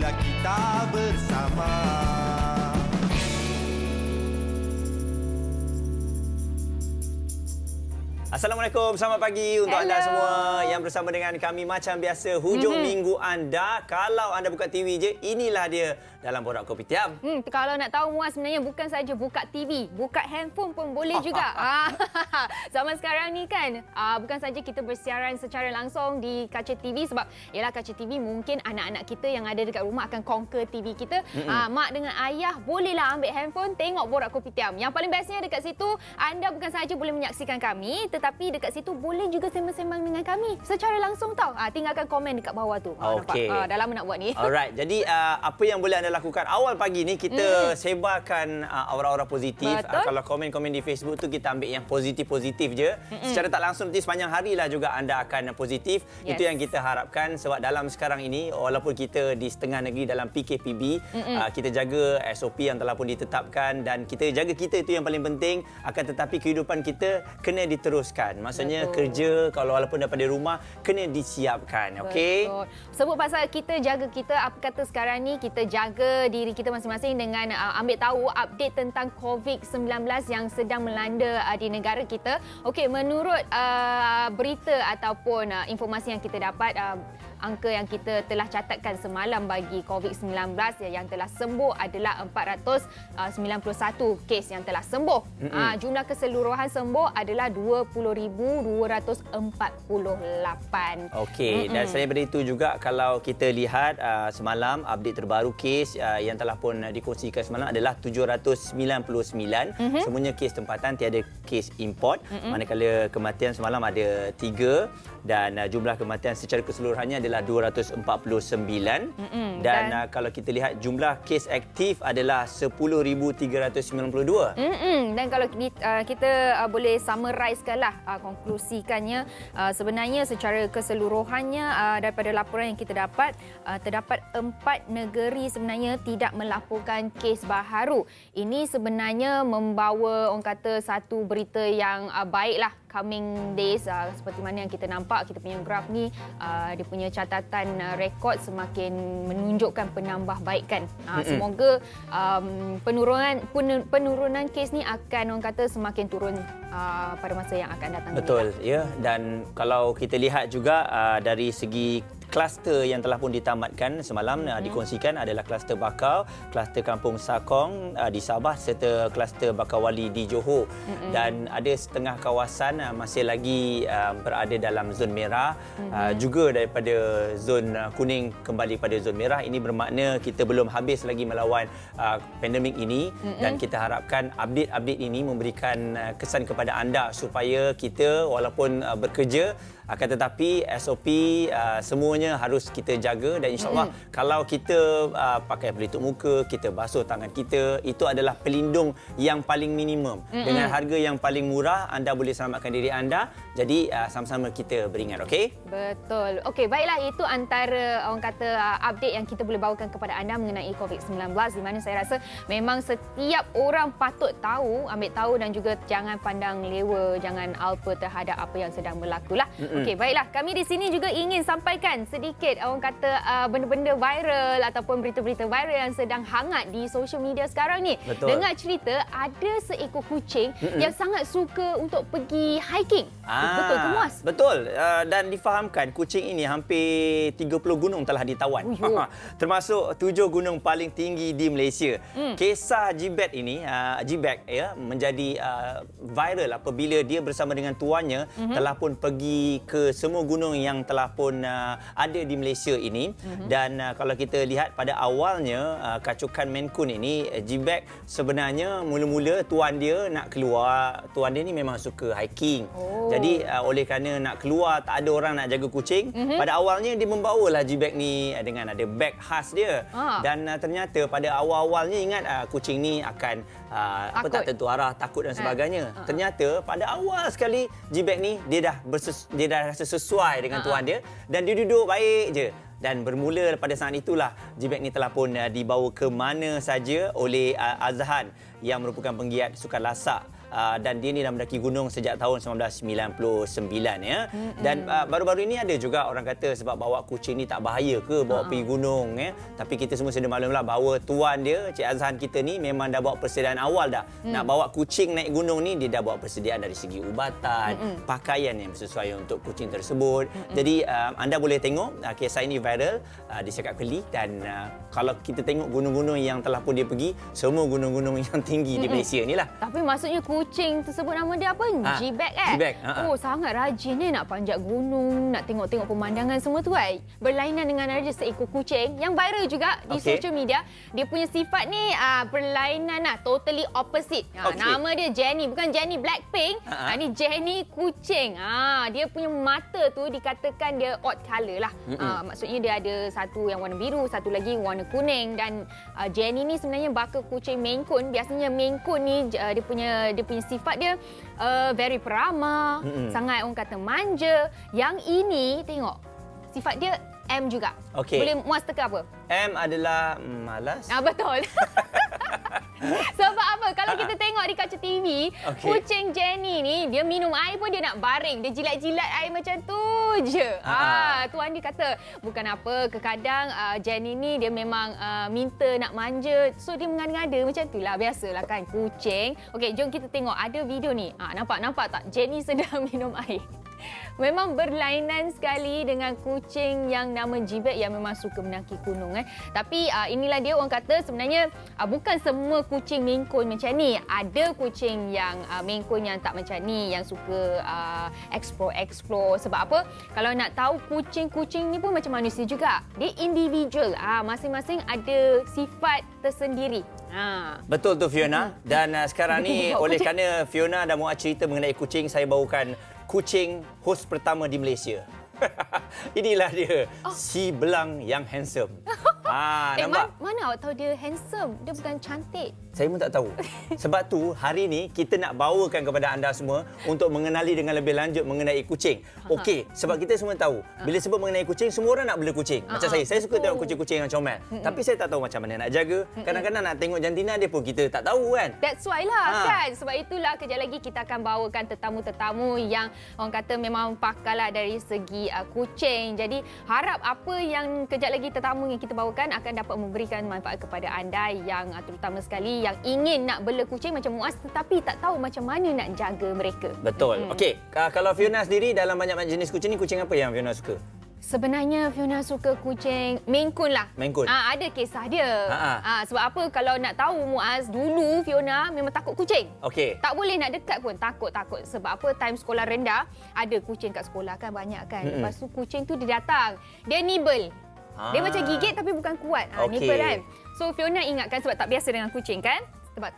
bila kita bersama. Assalamualaikum, selamat pagi untuk anda semua yang bersama dengan kami macam biasa hujung minggu anda. Kalau anda buka TV je, inilah dia dalam Borak Kopitiam. Kalau nak tahu Muaz, sebenarnya bukan saja buka TV, buka handphone pun boleh juga. Zaman sekarang ni kan, bukan saja kita bersiaran secara langsung di kaca TV sebab ialah kaca TV mungkin anak-anak kita yang ada dekat rumah akan conquer TV kita. Mak dengan ayah bolehlah ambil handphone tengok Borak Kopitiam. Yang paling bestnya dekat situ, anda bukan saja boleh menyaksikan kami, tetapi dekat situ boleh juga sembang-sembang dengan kami secara langsung tau. Tinggalkan komen dekat bawah tu. Okey. Dah lama nak buat ni. Alright, jadi apa yang boleh anda lakukan awal pagi ni, kita sebarkan aura-aura positif. Kalau komen-komen di Facebook tu kita ambil yang positif-positif je. Secara tak langsung nanti sepanjang hari lah juga anda akan positif. Itu yang kita harapkan sebab dalam sekarang ini walaupun kita di setengah negeri dalam PKPB, kita jaga SOP yang telah pun ditetapkan dan kita jaga kita, itu yang paling penting. Akan tetapi kehidupan kita kena diteruskan. Maksudnya kerja kalau walaupun daripada rumah kena disiapkan. Okey. Sebut pasal kita jaga kita, apa kata sekarang ni kita jaga diri kita masing-masing dengan ambil tahu update tentang COVID-19 yang sedang melanda di negara kita. Okey, menurut berita ataupun informasi yang kita dapat, angka yang kita telah catatkan semalam bagi COVID-19 yang telah sembuh adalah 491 kes yang telah sembuh. Jumlah keseluruhan sembuh adalah 20,248. Okey, dan selain daripada itu juga kalau kita lihat semalam update terbaru kes yang telah pun dikongsikan semalam adalah 799. Semuanya kes tempatan, tiada kes import. Manakala kematian semalam ada 3 dan jumlah kematian secara keseluruhannya adalah 249. Dan kalau kita lihat jumlah kes aktif adalah 10,392. Dan kalau kita boleh summarizekanlah, konklusikannya, sebenarnya secara keseluruhannya daripada laporan yang kita dapat, terdapat 4 negeri sebenarnya tidak melaporkan kes baharu. Ini sebenarnya membawa orang kata satu berita yang baiklah coming days, seperti mana yang kita nampak kita punya graf ni, dia punya catatan rekod semakin menunjukkan penambahbaikan. Semoga penurunan kes ni akan orang kata semakin turun pada masa yang akan datang. Betul, ya. Dan kalau kita lihat juga dari segi kluster yang telah pun ditamatkan semalam dikongsikan adalah kluster Bakau, kluster Kampung Sakong di Sabah serta kluster Bakawali di Johor. Dan ada setengah kawasan masih lagi berada dalam zon merah, juga daripada zon kuning kembali pada zon merah. Ini bermakna kita belum habis lagi melawan pandemik ini, dan kita harapkan update-update ini memberikan kesan kepada anda supaya kita walaupun bekerja, akan tetapi SOP semuanya harus kita jaga. Dan insyaAllah kalau kita pakai pelitup muka, kita basuh tangan kita, itu adalah pelindung yang paling minimum. Dengan harga yang paling murah, anda boleh selamatkan diri anda. Jadi sama-sama kita beringat, okey? Betul. Okey, baiklah, itu antara orang kata update yang kita boleh bawakan kepada anda mengenai COVID-19, di mana saya rasa memang setiap orang patut tahu, ambil tahu dan juga jangan pandang lewa, jangan alpa terhadap apa yang sedang berlaku lah. Okey, baiklah. Kami di sini juga ingin sampaikan sedikit orang kata benda-benda viral ataupun berita-berita viral yang sedang hangat di social media sekarang ni. Betul. Dengar cerita ada seekor kucing yang sangat suka untuk pergi hiking. Betul ke, Muaz? Betul. Dan difahamkan kucing ini hampir 30 gunung telah ditawan. Termasuk 7 gunung paling tinggi di Malaysia. Kisah G-Bag ini, G-Bag ya, menjadi viral apabila dia bersama dengan tuannya telah pun pergi ke semua gunung yang telah pun ada di Malaysia ini. Dan kalau kita lihat pada awalnya kacukan Maine Coon ini, G-Bag sebenarnya mula-mula tuan dia nak keluar. Tuan dia ni memang suka hiking. Jadi oleh kerana nak keluar, tak ada orang nak jaga kucing, pada awalnya dia membawalah G-Bag ni dengan ada beg khas dia. Dan ternyata pada awal-awalnya ingat kucing ni akan tak tentu arah, takut dan sebagainya. Ternyata pada awal sekali G-Bag ni dia dah rasa sesuai dengan tuan dia dan dia duduk baik je. Dan bermula pada saat itulah G-Bag ni telah pun dibawa ke mana saja oleh Azhan yang merupakan penggiat sukan lasak dan dia ni dah mendaki gunung sejak tahun 1999 ya. Dan baru-baru ini ada juga orang kata sebab bawa kucing ni tak bahaya ke bawa pergi gunung ya. Tapi kita semua sudah maklumlah bahawa tuan dia, Cik Azhan kita ni memang dah bawa persediaan awal dah. Nak bawa kucing naik gunung ni dia dah bawa persediaan dari segi ubatan, pakaian yang sesuai untuk kucing tersebut. Jadi anda boleh tengok kisah ini viral di Sekap Keli dan kalau kita tengok gunung-gunung yang telah pun dia pergi, semua gunung-gunung yang tinggi di Malaysia ni lah. Tapi maksudnya kucing tersebut nama dia apa? G-Bag G-Bag, Oh, sangat rajin ni nak panjat gunung, nak tengok-tengok pemandangan semua tu kan. Berlainan dengan ada seekor kucing yang viral juga di social media. Dia punya sifat ni berlainan lah, totally opposite. Nama dia Jenny, bukan Jenny Blackpink. Ni Jenny kucing. Dia punya mata tu dikatakan dia odd colour lah. Maksudnya dia ada satu yang warna biru, satu lagi warna kuning dan Jenny ni sebenarnya baka kucing Maine Coon. Biasanya Maine Coon ni dia punya sifat dia very peramah, sangat orang kata manja. Yang ini tengok sifat dia M juga. Boleh muas teka apa? M adalah malas. Betul. Sebab apa? Kalau kita tengok di kaca TV, kucing Jenny ni dia minum air pun dia nak baring. Dia jilat-jilat air macam tu je. Tuan dia kata bukan apa, kadang Jenny ni dia memang minta nak manja. So dia mengada-ngada macam tu lah. Biasalah kan kucing. Okey, jom kita tengok ada video ni. Nampak tak? Jenny sedang minum air. Memang berlainan sekali dengan kucing yang nama G-Bag yang memang suka mendaki gunung. Tapi inilah dia orang kata sebenarnya bukan semua kucing Maine Coon macam ni. Ada kucing yang Maine Coon yang tak macam ni, yang suka explore. Sebab apa? Kalau nak tahu kucing-kucing ni pun macam manusia juga. Dia individual. Masing-masing ada sifat tersendiri. Betul tu Fiona. Dan sekarang ni oleh kerana Fiona dah muat cerita mengenai kucing, saya bawakan kucing host pertama di Malaysia. Inilah dia, si belang yang handsome. Nampak? Mana awak tahu dia handsome? Dia bukan cantik. Saya pun tak tahu. Sebab tu hari ni kita nak bawakan kepada anda semua untuk mengenali dengan lebih lanjut mengenai kucing. Okey, sebab kita semua tahu bila sebut mengenai kucing, semua orang nak bela kucing. Macam saya suka tengok kucing-kucing yang comel. Tapi saya tak tahu macam mana nak jaga. Kadang-kadang nak tengok jantina dia pun kita tak tahu kan. That's why lah kan. Sebab itulah kejap lagi kita akan bawakan tetamu-tetamu yang orang kata memang pakar lah dari segi kucing. Jadi harap apa yang kejap lagi tetamu yang kita bawakan akan dapat memberikan manfaat kepada anda yang terutama sekali yang ingin nak bela kucing macam Muaz tetapi tak tahu macam mana nak jaga mereka. Betul. Okey, kalau Fiona sendiri dalam banyak-banyak jenis kucing ni, kucing apa yang Fiona suka? Sebenarnya Fiona suka kucing Maine Coon lah. Maine Coon. Ada kisah dia. Sebab apa? Kalau nak tahu Muaz, dulu Fiona memang takut kucing. Okey. Tak boleh nak dekat pun, takut. Sebab apa? Time sekolah rendah, ada kucing kat sekolah kan, banyak kan. Lepas tu kucing tu dia datang. Dia nibble. Dia macam gigit tapi bukan kuat. Nibble kan. So Fiona ingatkan sebab tak biasa dengan kucing kan. Sebab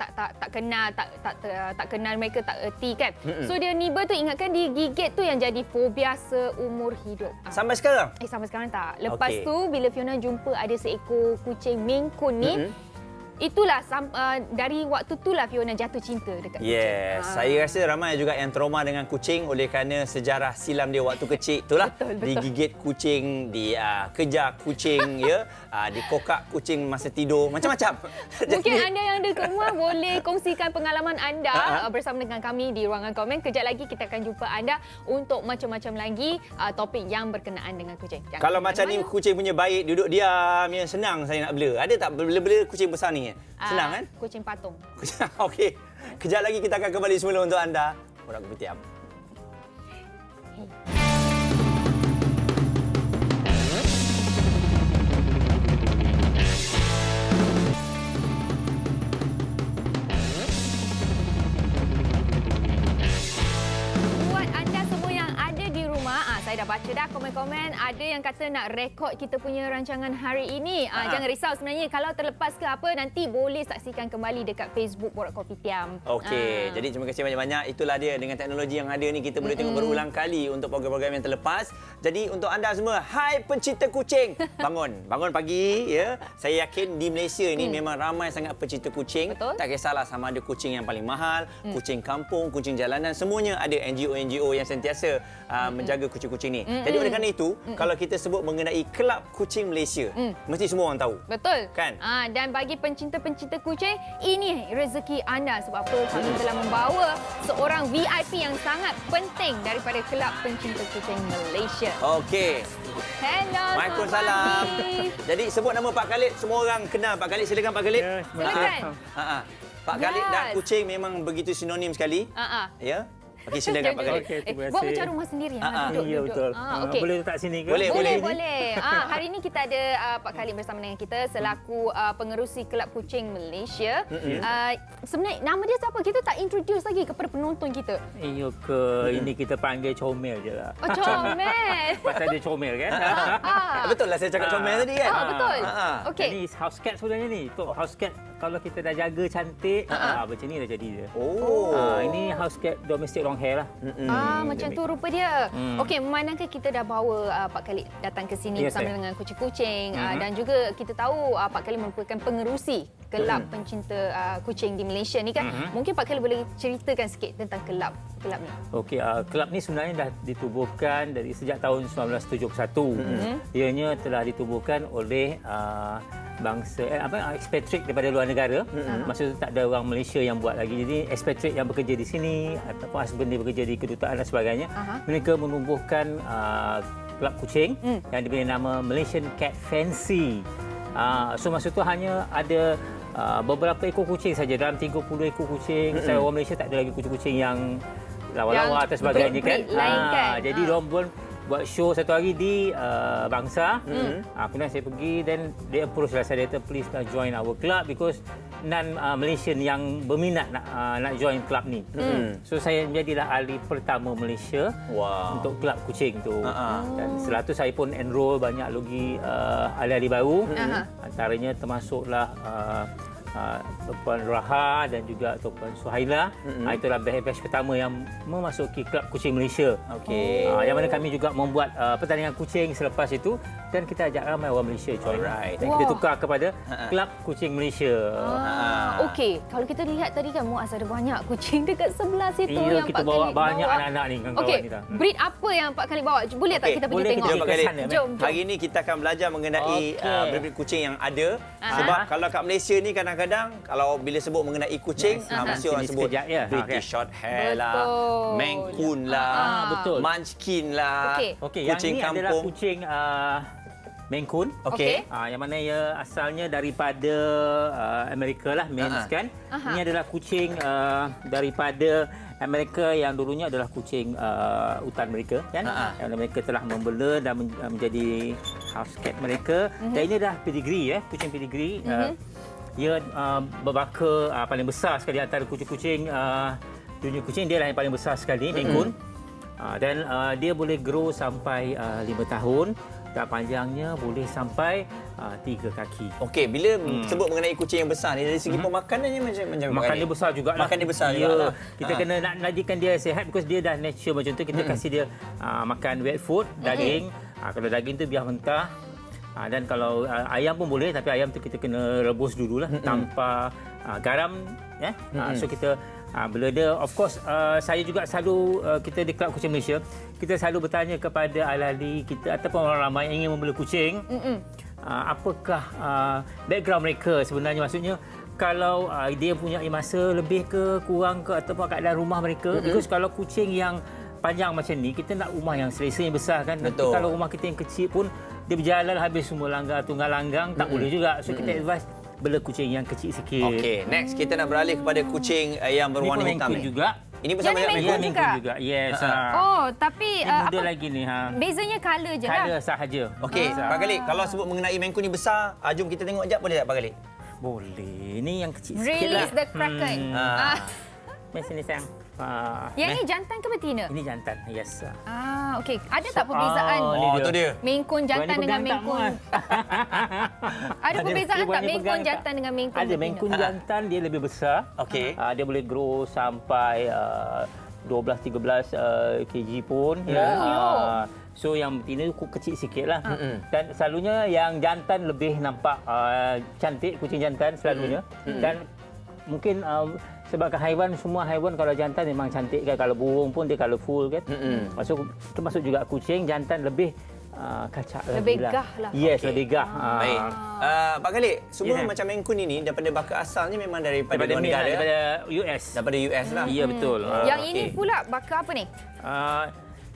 tak kenal mereka, tak erti kan. So dia nibble tu ingatkan dia gigit tu yang jadi fobia seumur hidup. Sampai sekarang? Sampai sekarang tak. Lepas tu bila Fiona jumpa ada seekor kucing Maine Coon ni, itulah dari waktu itulah Fiona jatuh cinta dekat kucing. Saya rasa ramai juga yang trauma dengan kucing oleh kerana sejarah silam dia waktu kecil. Itulah betul. Digigit kucing, dikejar kucing ya, dikokak kucing masa tidur, macam-macam. Mungkin anda yang ada kat rumah boleh kongsikan pengalaman anda bersama dengan kami di ruangan komen. Kejap lagi kita akan jumpa anda untuk macam-macam lagi topik yang berkenaan dengan kucing. Kalau macam ni kucing punya baik, duduk diam, yang senang saya nak bela. Ada tak bela-bela kucing besar ni? Senang kan? Kucing patung. Okey. Kejap lagi kita akan kembali semula untuk anda. Borak Kopitiam. Buat anda semua yang ada di rumah, saya dah baca dah komen-komen. Ada yang kata nak rekod kita punya rancangan hari ini. Jangan risau sebenarnya. Kalau terlepas ke apa, nanti boleh saksikan kembali dekat Facebook Borak Kopitiam. Okey, jadi terima kasih banyak-banyak. Itulah dia, dengan teknologi yang ada ni kita boleh tengok berulang kali untuk program-program yang terlepas. Jadi untuk anda semua, hai pencinta kucing, bangun pagi ya. Saya yakin di Malaysia ni memang ramai sangat pencinta kucing. Betul. Tak kisahlah sama ada kucing yang paling mahal, kucing kampung, kucing jalanan, semuanya ada NGO yang sentiasa menjaga kucing-kucing ni. Jadi Jadi oleh kerana itu, kalau kita sebut mengenai Kelab Kucing Malaysia, mesti semua orang tahu. Betul. Kan? Dan bagi pencinta-pencinta kucing, ini rezeki anda. Sebab apa? Kami telah membawa seorang VIP yang sangat penting daripada Kelab Pencinta Kucing Malaysia. Okey. Hello, Waalaikumsalam. Jadi sebut nama Pak Khalid, semua orang kenal Pak Khalid. Silakan Pak Khalid. Ya, Silakan. Pak Khalid dan Yes. kucing memang begitu sinonim sekali. Ya. Okey, silakan Pak Khalid. Okey, terima buat kasih. macam rumah sendiri. Ya, betul. Okey. Boleh letak sini ke? Boleh, Boleh. Hari ini kita ada Pak Khalid bersama dengan kita selaku pengerusi Kelab Kucing Malaysia. Sebenarnya nama dia siapa? Kita tak introduce lagi kepada penonton kita. Ini kita panggil comel je lah. Oh, comel. Pasal dia comel kan? Betul lah saya cakap comel tadi kan? Betul. Okey. Ini house cat sebenarnya ni. Tok house cat kalau kita dah jaga cantik, macam ni dah jadi dia. Ini house cat domestic long hair lah. Macam tu rupa dia. Okey, memandangkan kita dah bawa Pak Khalid datang ke sini Yes, bersama dengan kucing-kucing dan juga kita tahu Pak Khalid merupakan pengerusi Kelab Pencinta Kucing di Malaysia ni kan. Mungkin Pak Khalid boleh ceritakan sikit tentang kelab ni. Okey, kelab ni sebenarnya dah ditubuhkan dari sejak tahun 1971. Ianya telah ditubuhkan oleh bangsa expatriate daripada luar negara. Masa tu tak ada orang Malaysia yang buat lagi. Jadi expatriate yang bekerja di sini ataupun husband dia bekerja di kedutaan dan sebagainya, mereka menumbuhkan kelab kucing yang diberi nama Malaysian Cat Fancy. So masa tu hanya ada beberapa ekor kucing saja dalam 30 ekor kucing. Saya orang Malaysia tak ada lagi kucing-kucing yang lawa-lawa atau sebagainya kan. breed lain kan. Jadi diorang pun buat show satu hari di Bangsa. Kemudian saya pergi dan dia approach lah saya, dia kata please join our club because non-Malaysian yang berminat nak join club ni. So saya menjadilah ahli pertama Malaysia untuk club kucing tu. Dan setelah tu saya pun enroll banyak lagi ahli-ahli baru. Antaranya termasuklah Tuan Raha dan juga Tuan Suhaila. Itulah batch pertama yang memasuki Kelab Kucing Malaysia. Okey. Yang mana kami juga membuat pertandingan kucing selepas itu dan kita ajak ramai orang Malaysia join. Alright. Dan kita tukar kepada Kelab Kucing Malaysia. Okey, kalau kita lihat tadi kan Muaz ada banyak kucing dekat sebelah situ Iya, yang kita Pak bawa Khalid banyak bawa. anak-anak ni kawan-kawan Okey, kita. breed apa yang Pak Khalid bawa? Boleh tak Okey, kita pergi boleh tengok? kita Jom Pak Khalid. sana, Jom. Hari ini kita akan belajar mengenai breed kucing yang ada. Sebab kalau kat Malaysia ni kadang-kadang kalau bila sebut mengenai kucing, mesti orang Jenis sebut sekejap, ya. British short hair lah, Betul. Maine Coon lah, betul. Munchkin lah, Okey, yang kucing ini adalah kampung. kucing Maine Coon. Okey. Yang mana ia asalnya daripada Amerika lah, Maine kan. Ini adalah kucing daripada Amerika yang dulunya adalah kucing hutan mereka kan. Yang mereka telah membela dan menjadi house cat mereka. Dan ini adalah pedigree kucing pedigree. Ia berbaka paling besar sekali antara kucing-kucing dunia kucing. Dia lah yang paling besar sekali, Maine Coon. Dan dia boleh grow sampai 5 tahun. Dan panjangnya boleh sampai 3 kaki. Okey, bila sebut mengenai kucing yang besar ni dari segi pemakanannya macam Makan dia besar jugalah. Makan dia besar Ya, jugalah. kita kena nak jadikan dia sihat because dia dah natural macam tu. Kita kasih dia makan wet food, daging. Kalau daging tu biar mentah. Dan kalau ayam pun boleh, tapi ayam tu kita kena rebus dululah tanpa garam. So kita bila dia, of course, saya juga selalu, kita di Kelab Kucing Malaysia, kita selalu bertanya kepada ahli-ahli kita ataupun orang ramai yang ingin membela kucing, apakah background mereka sebenarnya, maksudnya kalau dia punya masa lebih ke kurang ke ataupun keadaan rumah mereka. Because kalau kucing yang panjang macam ni, kita nak rumah yang selesa, yang besar kan. Nanti kalau rumah kita yang kecil pun dia berjalan habis semua langgar, tunggal langgang, tak boleh juga. So kita advise bela kucing yang kecil sikit. Okey, next kita nak beralih kepada kucing yang berwarna hitam ni ni. juga. Ini bersama Yang ni dengan Maine Coon Maine Coon. juga? Yes. Oh, tapi Ini muda lagi ni. bezanya colour je lah. Colour sahaja. Okey, Pak Khalid, kalau sebut mengenai Maine Coon ni besar, jom kita tengok sekejap boleh tak Pak Khalid? Boleh. Ini yang kecil sikit lah. Release the kraken. Mari sini sayang. Yang ni jantan ke betina? Ini jantan. Yes. Okey. Ada tak perbezaan Ni dia. tu dia. Maine Coon jantan dengan Maine Coon? Ada perbezaan Dia tak berani Maine Coon pegang tak? jantan dengan Maine Coon Ada. Maine Coon jantan dia lebih besar. Okey. Dia boleh grow sampai 12-13 kg pun. So yang betina kecil sikit lah. Dan selalunya yang jantan lebih nampak cantik, kucing jantan selalunya. Dan mungkin sebabkan semua haiwan kalau jantan memang cantik kan, kalau burung pun dia colourful kan. Termasuk juga kucing jantan lebih kacak Lebih lagi gah lah. Yes, Okey. lebih gah. Baik. Pak Khalid, semua Ya. macam Maine Coon ini daripada baka asalnya memang daripada Daripada luar negara. daripada US. Daripada US lah. Ya betul. Yang okey. ini pula baka apa ni?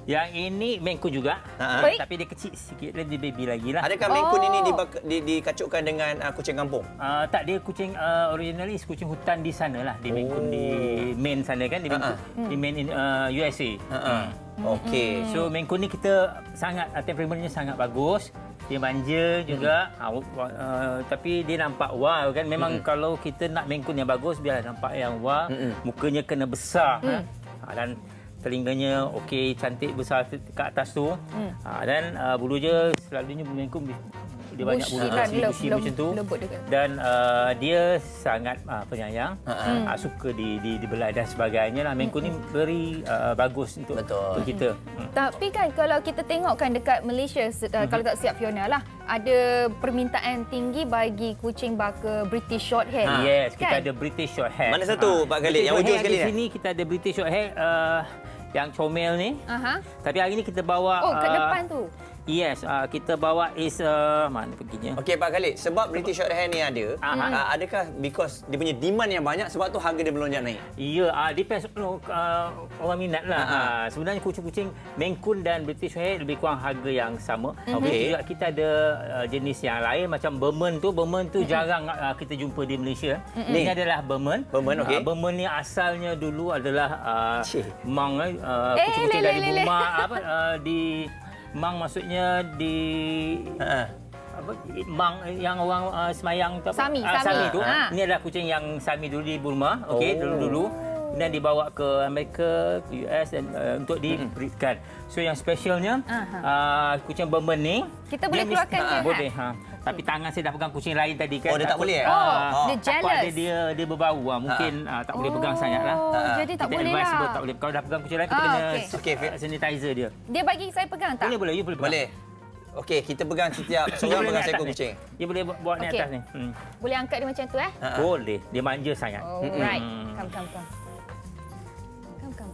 Yang ini Maine Coon juga. Baik. Tapi dia kecil sikit, dia baby lagi lah. Adakah Maine Coon ini dikacukkan dengan kucing kampung? Tak, dia kucing originally kucing hutan di sana lah, di Maine Coon, di Maine sana kan, di Maine, di Maine USA. Okey. So Maine Coon ni kita sangat temperamentnya sangat bagus. Dia manja juga, tapi dia nampak wow kan. Memang kalau kita nak Maine Coon yang bagus, biarlah nampak yang wow. Mukanya kena besar dan telinganya okey, cantik besar ke atas tu. Dan bulu je selalunya bulu Maine Coon dia banyak bulu Bushy kan, bushy macam tu. lembut dia. Dan dia sangat penyayang, suka dibelai dan sebagainya lah. Maine Coon ni very bagus untuk kita. Tapi kan kalau kita tengok kan dekat Malaysia, kalau tak siap Fiona lah, ada permintaan tinggi bagi kucing baka British Shorthair. Yes, kita kan? ada British Shorthair. Mana satu, Pak Khalid? Yang ujung sekali di ni? sini kita ada British Shorthair yang comel ni. Tapi hari ni kita bawa Oh, ke depan tu. Yes, kita bawa mana perginya? Okey Pak Khalid, sebab British Shorthair ni ada, adakah because dia punya demand yang banyak sebab tu harga dia melonjak naik? Ya, depends orang minat lah. Sebenarnya kucing-kucing Maine Coon dan British Shorthair lebih kurang harga yang sama. Okey. Juga kita ada jenis yang lain macam Berman tu jarang kita jumpa di Malaysia. Ini adalah Berman. Berman, okey. Berman ni asalnya dulu adalah mang le, kucing-kucing dari le, le. Burma di mang maksudnya di mang yang orang semayang tu apa? Sami, Sami tu. Ha. Ini adalah kucing yang Sami dulu di Burma, okey, dulu-dulu. Kemudian dibawa ke Amerika, ke US dan untuk dibreedkan. So yang specialnya kucing Berman ni Kita boleh keluarkan dia, boleh. Tapi tangan saya dah pegang kucing lain tadi kan. Oh, dia tak boleh? Dia Takut jealous. ada dia berbau mungkin tak boleh pegang sangat lah. Jadi tak Kita boleh advise lah. tak boleh. Kalau dah pegang kucing lain kita kena Okey. sanitizer dia. Dia bagi saya pegang tak? Boleh, you boleh pegang. Boleh. Okey, kita pegang setiap Dia seorang boleh pegang naik seekor atas ni. kucing. Dia boleh bawa naik Okey. atas ni. Boleh angkat dia macam tu Boleh. Dia manja sangat. Alright. Come.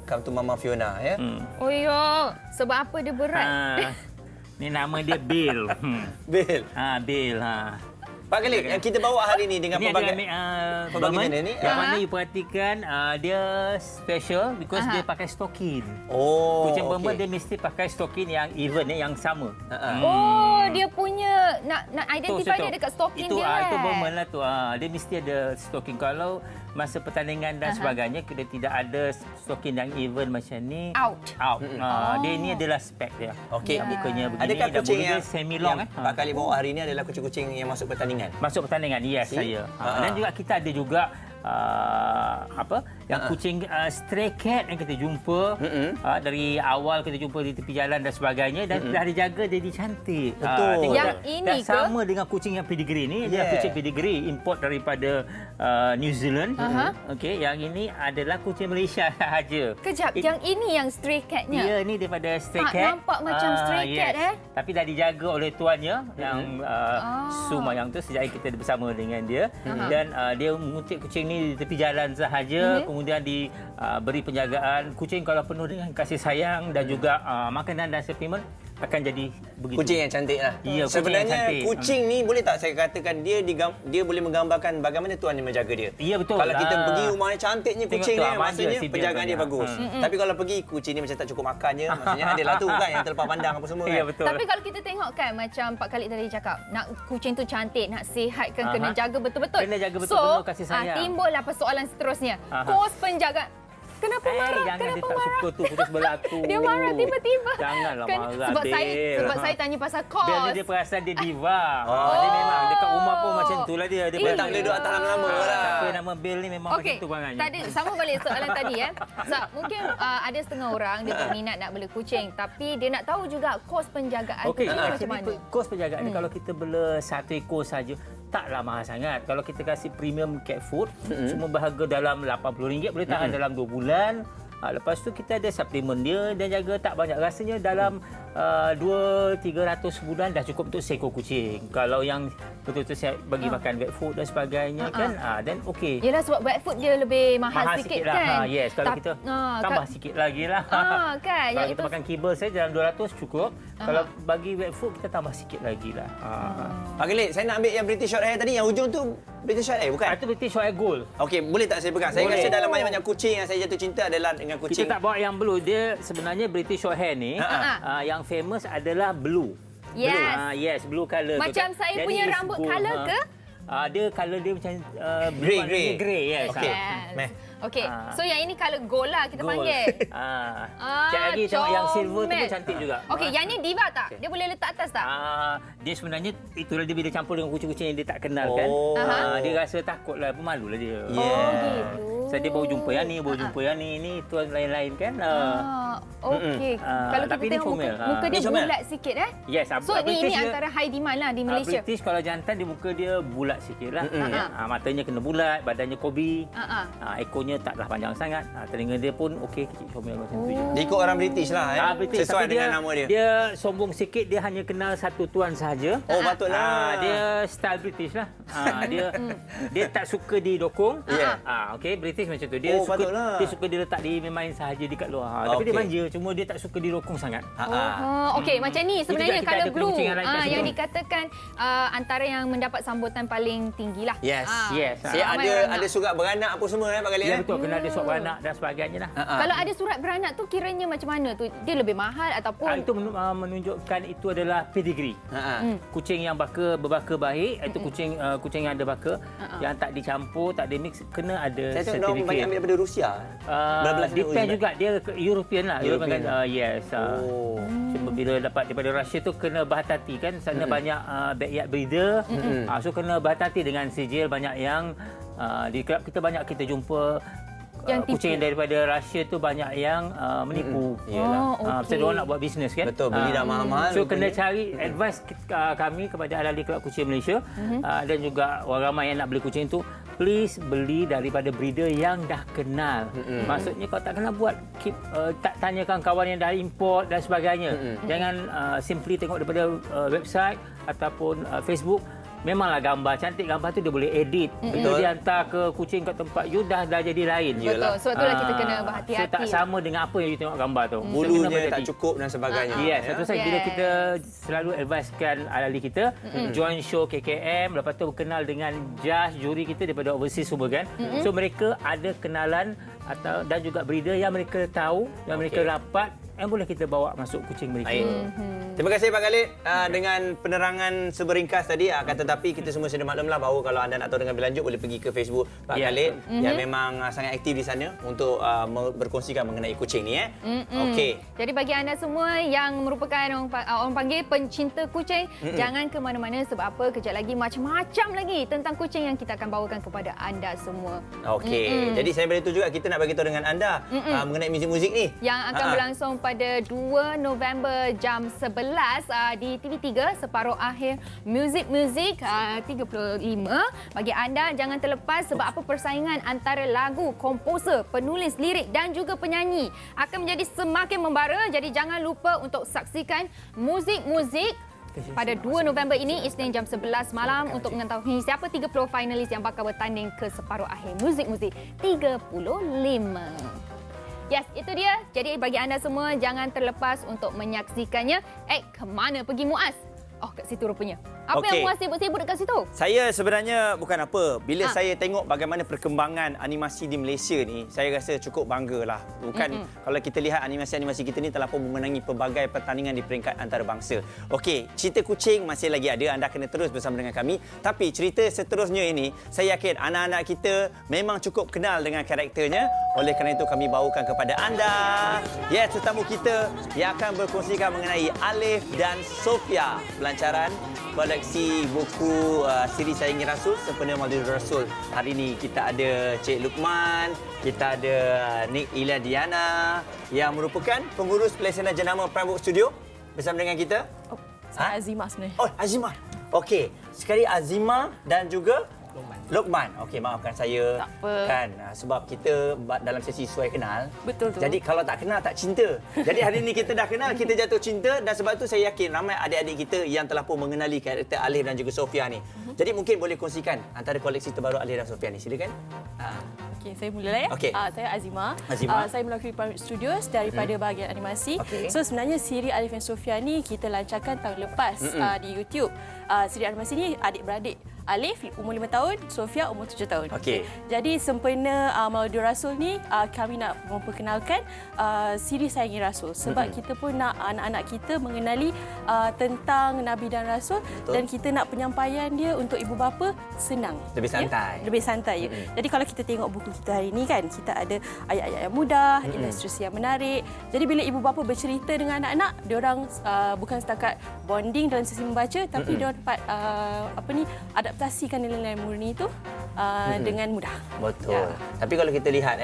Come to Mama Fiona ya. Oh yo, sebab apa dia berat? Ni nama dia Bill. Bill. Bill. Pak Khalid, yang kita bawa hari ni dengan Ni pelbagai Berman. jenis ni. Yang mana you perhatikan dia special because dia pakai stokin. Oh, Kucing Berman okey. dia mesti pakai stokin yang even, yang sama. Oh, dia punya nak identify Tu, dia dekat stocking itu, dia. Itu Berman lah tu. Dia mesti ada stokin. Kalau masa pertandingan dan sebagainya, kita tidak ada stokin yang even macam ni. Out. Dia ni adalah spek dia. Okey. Muka-muka begini Adakah dan kucing bulu dia yang semi long. Pak Khalid bawa hari ni adalah kucing-kucing yang masuk pertandingan? Masuk pertandingan, yes, saya. Dan juga kita ada juga yang kucing stray cat yang kita jumpa dari awal kita jumpa di tepi jalan dan sebagainya dan dah dijaga jadi cantik. Betul. Tengok Yang dah, ini dah ke? sama dengan kucing yang pedigree ni. Dia kucing pedigree import daripada New Zealand. Okey, yang ini adalah kucing Malaysia sahaja. Kejap, yang ini yang stray catnya. Ya, ni daripada stray Tak cat. nampak macam stray cat, Tapi dah dijaga oleh tuannya yang Suma yang tu sejak kita bersama dengan dia dan dia mengutip kucing ni di tepi jalan sahaja, kemudian diberi penjagaan. Kucing kalau penuh dengan kasih sayang dan juga makanan dan suplemen akan jadi begitu. Kucing yang cantik lah. Ya, kucing yang Sebenarnya cantik. kucing ni boleh tak saya katakan dia boleh menggambarkan bagaimana tuan yang menjaga dia. Ya, betul. Kalau kita pergi rumah ni cantiknya Tengok kucing tu, ni manja maksudnya si Bill penjagaan dia tadi. bagus. Tapi kalau pergi kucing ni macam tak cukup makan je, maksudnya adalah tu kan yang terlepas pandang apa semua kan. Ya, betul. Tapi kalau kita tengok kan macam Pak Khalid tadi cakap, nak kucing tu cantik, nak sihat kan kena jaga betul-betul. Kena jaga betul-betul, kasih sayang. Timbullah persoalan seterusnya. Kos penjagaan. Kenapa marah? Jangan Kenapa dia tak marah? suka tu putus belah tu. Dia marah tiba-tiba. Janganlah marah, Sebab saya tanya pasal kos. Biar dia perasan dia diva. Dia memang dekat rumah pun macam tu lah dia. Dia tak boleh duduk atas lama-lama lah. Siapa nama Bill ni memang macam tu perangannya. Tadi sama balik soalan tadi mungkin ada setengah orang dia berminat nak bela kucing tapi dia nak tahu juga kos penjagaan kucing macam mana. Kos penjagaan ni kalau kita bela satu ekor saja taklah mahal sangat. Kalau kita kasih premium cat food semua berharga dalam RM80 boleh tahan dalam 2 bulan. Lepas tu kita ada suplemen dia dan jaga tak banyak. Rasanya dalam 200-300 bulan dah cukup untuk seekor kucing. Kalau yang betul-betul siap bagi makan wet food dan sebagainya kan. Dan okey. Yelah, sebab wet food dia lebih mahal sikit lah. kan. Yes, kalau kita tambah sikit lagi lah. Kan. Kalau kita makan kibble saja dalam 200 cukup. Kalau bagi wet food kita tambah sikit lagi lah. Pak Khalid, saya nak ambil yang British short hair tadi, yang hujung tu British short hair bukan? Itu British short hair gold. Okey, boleh tak saya pegang? Saya Boleh. rasa dalam banyak-banyak kucing yang saya jatuh cinta adalah dengan kucing. Kita tak bawa yang blue. Dia sebenarnya British short hair ni yang famous adalah blue. Yes. Yes, blue colour. Macam tu kan. saya Jadi punya is rambut gold, colour ke? Dia colour dia macam Grey. grey, yes. Okey. Yes. Okey. So yang ini colour gold lah kita Gold. panggil. Sekejap lagi tengok yang silver tu pun cantik juga. Okey, yang ni diva tak? Dia boleh letak atas tak? Dia sebenarnya itulah dia bila campur dengan kucing-kucing yang dia tak kenal kan. Dia rasa takut lah, pemalu lah dia. Oh, gitu. So dia baru jumpa yang ni, baru jumpa yang ni tu lain-lain kan. Okey. Kalau kita tapi ni tengok comel. muka dia Ni comel. bulat sikit Yes, So ini antara high demand lah di Malaysia. British kalau jantan dia muka dia bulat sikit lah. Matanya kena bulat, badannya kobi. Ekornya taklah panjang sangat. Telinga dia pun okey, kecil comel macam tu je. Dia ikut orang British lah British, sesuai tapi dengan nama dia. Dia sombong sikit, dia hanya kenal satu tuan sahaja. Oh, patutlah. Dia style British lah. Dia tak suka didokong. Okey, British macam tu. Dia patutlah. suka dia letak di main sahaja dekat luar. Tapi dia manja, cuma dia tak suka didokong sangat. Okey, macam ni sebenarnya juga kita colour ada blue kucing yang lain kat situ. yang dikatakan antara yang mendapat sambutan paling tinggi lah. Yes. Yes. Saya ramai orang ada surat beranak apa semua Pak Khalid. Ya betul, kena ada suap beranak dan sebagainya lah. Kalau ada surat beranak tu kiranya macam mana tu? Dia lebih mahal ataupun Itu menunjukkan itu adalah pedigree. Kucing yang berbaka baik, itu kucing yang ada baka, yang tak dicampur, tak dimix, kena ada Saya tengok orang banyak ambil daripada Rusia. Belas Depend juga, dia European lah. European Kan, yes. Cuma bila dapat daripada Russia tu kena berhati-hati kan. Sana banyak backyard breeder. So kena berhati-hati dengan sijil. Banyak yang di kelab kita banyak kita jumpa yang kucing daripada Russia tu banyak yang menipu. Sebab dia orang nak buat bisnes kan. Betul, beli dah mahal-mahal. So kena cari advice kami kepada ahli kelab kucing Malaysia dan juga orang ramai yang nak beli kucing tu, please beli daripada breeder yang dah kenal. Maksudnya kalau tak kenal buat tak tanyakan kawan yang dah import dan sebagainya. Jangan simply tengok daripada website ataupun Facebook. Memanglah gambar cantik, gambar tu dia boleh edit. Bila dia hantar ke kucing kat tempat you dah jadi lain. betul. Sebab itulah kita kena berhati-hati. So tak sama dengan apa yang you tengok gambar tu. Bulunya tak cukup dan sebagainya. Yes, satu saja bila kita selalu advisekan ahli kita join show KKM, lepas tu berkenal dengan judge juri kita daripada overseas semua kan. So mereka ada kenalan dan juga breeder yang mereka tahu, yang mereka rapat, yang boleh kita bawa masuk kucing mereka. Terima kasih Pak Khalid dengan penerangan seberingkas tadi. Akan tetapi kita semua sudah maklumlah bahawa kalau anda nak tahu dengan lebih lanjut boleh pergi ke Facebook Pak Khalid yang memang sangat aktif di sana untuk berkongsikan mengenai kucing ni. Okey. Jadi bagi anda semua yang merupakan orang panggil pencinta kucing, jangan ke mana-mana sebab apa? Kejap lagi macam-macam lagi tentang kucing yang kita akan bawakan kepada anda semua. Okey. Jadi saya beritahu juga kita nak bagi tahu dengan anda mengenai muzik-muzik ni Yang akan berlangsung pada 2 November jam 11 di TV3 separuh akhir Music 35. Bagi anda jangan terlepas sebab apa persaingan antara lagu, komposer, penulis lirik dan juga penyanyi akan menjadi semakin membara. Jadi jangan lupa untuk saksikan muzik-muzik pada 2 November ini Isnin jam 11 malam untuk mengetahui siapa 30 finalis yang bakal bertanding ke separuh akhir Muzik 35. Yes, itu dia. Jadi bagi anda semua jangan terlepas untuk menyaksikannya. Ke mana pergi Muaz? Oh, kat situ rupanya. Apa yang Muaz sibuk-sibuk dekat situ? Saya sebenarnya bukan apa. Bila saya tengok bagaimana perkembangan animasi di Malaysia ni, saya rasa cukup banggalah. Bukan kalau kita lihat animasi-animasi kita ni telah pun memenangi pelbagai pertandingan di peringkat antarabangsa. Okey, cerita kucing masih lagi ada. Anda kena terus bersama dengan kami. Tapi cerita seterusnya ini, saya yakin anak-anak kita memang cukup kenal dengan karakternya. Oleh kerana itu kami bawakan kepada anda. Yes, tetamu kita yang akan berkongsikan mengenai Alif dan Sofia. Pelancaran koleksi buku siri Sayangi Rasul sempena Maulid Rasul. Hari ini kita ada Cik Lukman, kita ada Nik Iladiana yang merupakan pengurus pelaksana jenama Private Studio bersama dengan kita. Saya Azimah sebenarnya. Oh, Azimah. Okey, sekali Azimah dan juga Lokman. Okey, maafkan saya. Tak apa. Kan sebab kita dalam sesi sesuai kenal. Betul tu. Jadi kalau tak kenal tak cinta. Jadi hari ini kita dah kenal, kita jatuh cinta dan sebab tu saya yakin ramai adik-adik kita yang telah pun mengenali karakter Alif dan juga Sofia ni. Jadi mungkin boleh kongsikan antara koleksi terbaru Alif dan Sofia ni. Silakan. Okey, saya mulalah ya. Okey. Saya Azima. Azima. Saya melalui Private Studios daripada bahagian animasi. Okey. So sebenarnya siri Alif dan Sofia ni kita lancarkan tahun lepas di YouTube. Siri animasi ni adik-beradik. Alif umur 5 tahun, Sofia umur 7 tahun. Okey. Jadi sempena Maulid Rasul ni kami nak memperkenalkan siri Sayangi Rasul sebab kita pun nak anak-anak kita mengenali tentang Nabi dan Rasul. Betul. Dan kita nak penyampaian dia untuk ibu bapa senang. Lebih santai. Ya? Lebih santai. Ya. Jadi kalau kita tengok buku kita hari ini kan, kita ada ayat-ayat yang mudah, ilustrasi yang menarik. Jadi bila ibu bapa bercerita dengan anak-anak, diorang bukan setakat bonding dalam sesi membaca, tapi diorang dapat adaptasikan nilai-nilai murni itu dengan mudah. Betul. Ya. Tapi kalau kita lihat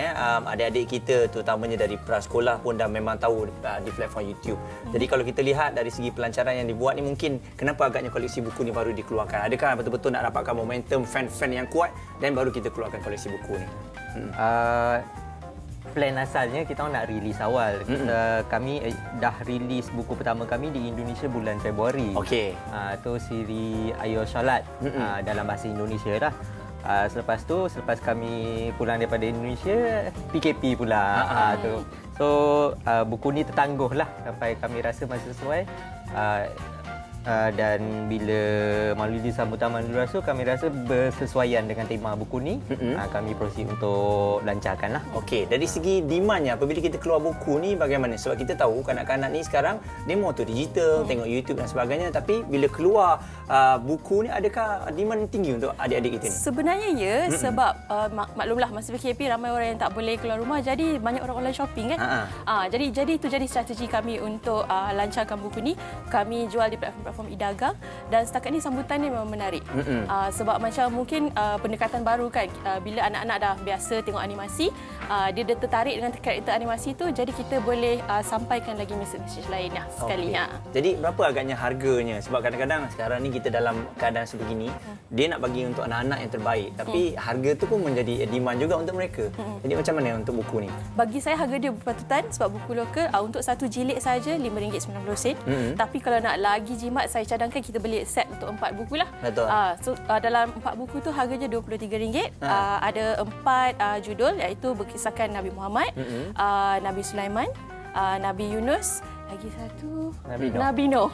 adik-adik kita terutamanya dari prasekolah pun dah memang tahu di platform YouTube. Jadi kalau kita lihat dari segi pelancaran yang dibuat ni, mungkin kenapa agaknya koleksi buku ni baru dikeluarkan? Adakah betul-betul nak dapatkan momentum fan-fan yang kuat dan baru kita keluarkan koleksi buku ni? Plan asalnya kita nak rilis awal. Kami dah rilis buku pertama kami di Indonesia bulan Februari. Okey. Tu siri Ayo Solat dalam bahasa Indonesia lah. Selepas tu, selepas kami pulang daripada Indonesia, PKP pula. So buku ni tertangguh lah sampai kami rasa masa sesuai. Dan bila melalui sambutan Maulid Rasul, kami rasa bersesuaian dengan tema buku ni. Kami proceed untuk lancarkan lah. Okey, dari segi demandnya apabila kita keluar buku ni bagaimana? Sebab kita tahu kanak-kanak ni sekarang dia mau tu digital, tengok YouTube dan sebagainya, tapi bila keluar buku ni adakah demand tinggi untuk adik-adik kita ni? Sebenarnya ya, sebab maklumlah masa PKP ramai orang yang tak boleh keluar rumah, jadi banyak orang online shopping kan. Jadi itu jadi strategi kami untuk lancarkan buku ni. Kami jual di platform e-dagang dan setakat ni sambutannya memang menarik. Sebab macam mungkin pendekatan baru kan, bila anak-anak dah biasa tengok animasi, dia dah tertarik dengan karakter animasi tu, jadi kita boleh sampaikan lagi mesej-mesej lainnya sekali. Jadi berapa agaknya harganya? Sebab kadang-kadang sekarang ni kita dalam keadaan sebegini, dia nak bagi untuk anak-anak yang terbaik, tapi harga tu pun menjadi demand juga untuk mereka. Jadi macam mana untuk buku ni? Bagi saya harga dia berpatutan sebab buku lokal untuk satu jilid saja RM5.90. Tapi kalau nak lagi jimat, saya cadangkan kita beli set untuk 4 buku lah. Betul. So dalam 4 buku tu harganya RM23. Ada 4 judul, iaitu berkisahkan Nabi Muhammad, Nabi Sulaiman, Nabi Yunus, lagi satu Nabi Nuh.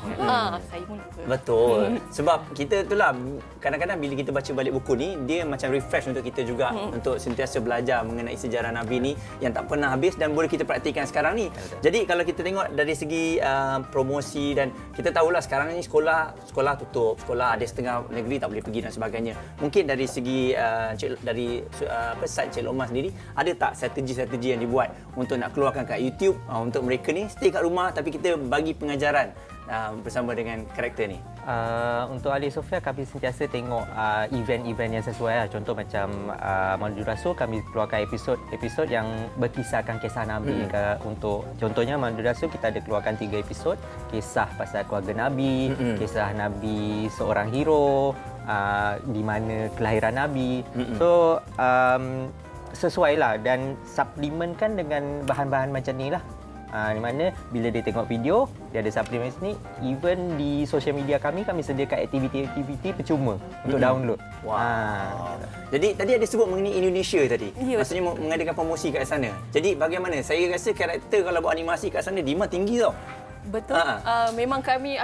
Saya pun lupa. Betul. Sebab kita itulah kadang-kadang bila kita baca balik buku ni, dia macam refresh untuk kita juga untuk sentiasa belajar mengenai sejarah Nabi ni yang tak pernah habis dan boleh kita praktikan sekarang ni. Jadi kalau kita tengok dari segi promosi, dan kita tahulah sekarang ni sekolah tutup, sekolah ada setengah negeri tak boleh pergi dan sebagainya. Mungkin dari segi site Cik Lokman sendiri, ada tak strategi-strategi yang dibuat untuk nak keluarkan kat YouTube untuk mereka ni stay kat rumah tapi kita bagi pengajaran bersama dengan karakter ni? Untuk Alif Sofia, kami sentiasa tengok event-event yang sesuai lah. Contoh macam Maulid Rasul, kami keluarkan episod yang berkisahkan kisah Nabi. Untuk contohnya Maulid Rasul, kita ada keluarkan 3 episod, kisah pasal keluarga Nabi, kisah Nabi seorang hero, di mana kelahiran Nabi. So sesuailah dan suplementkan dengan bahan-bahan macam ni lah. Di mana bila dia tengok video, dia ada suplemen ni. Even di social media kami sediakan aktiviti-aktiviti percuma untuk download. Jadi tadi ada sebut mengenai Indonesia tadi. Ya, maksudnya mengadakan promosi kat sana. Jadi bagaimana? Saya rasa karakter kalau buat animasi kat sana demand tinggi tau. Betul. Memang kami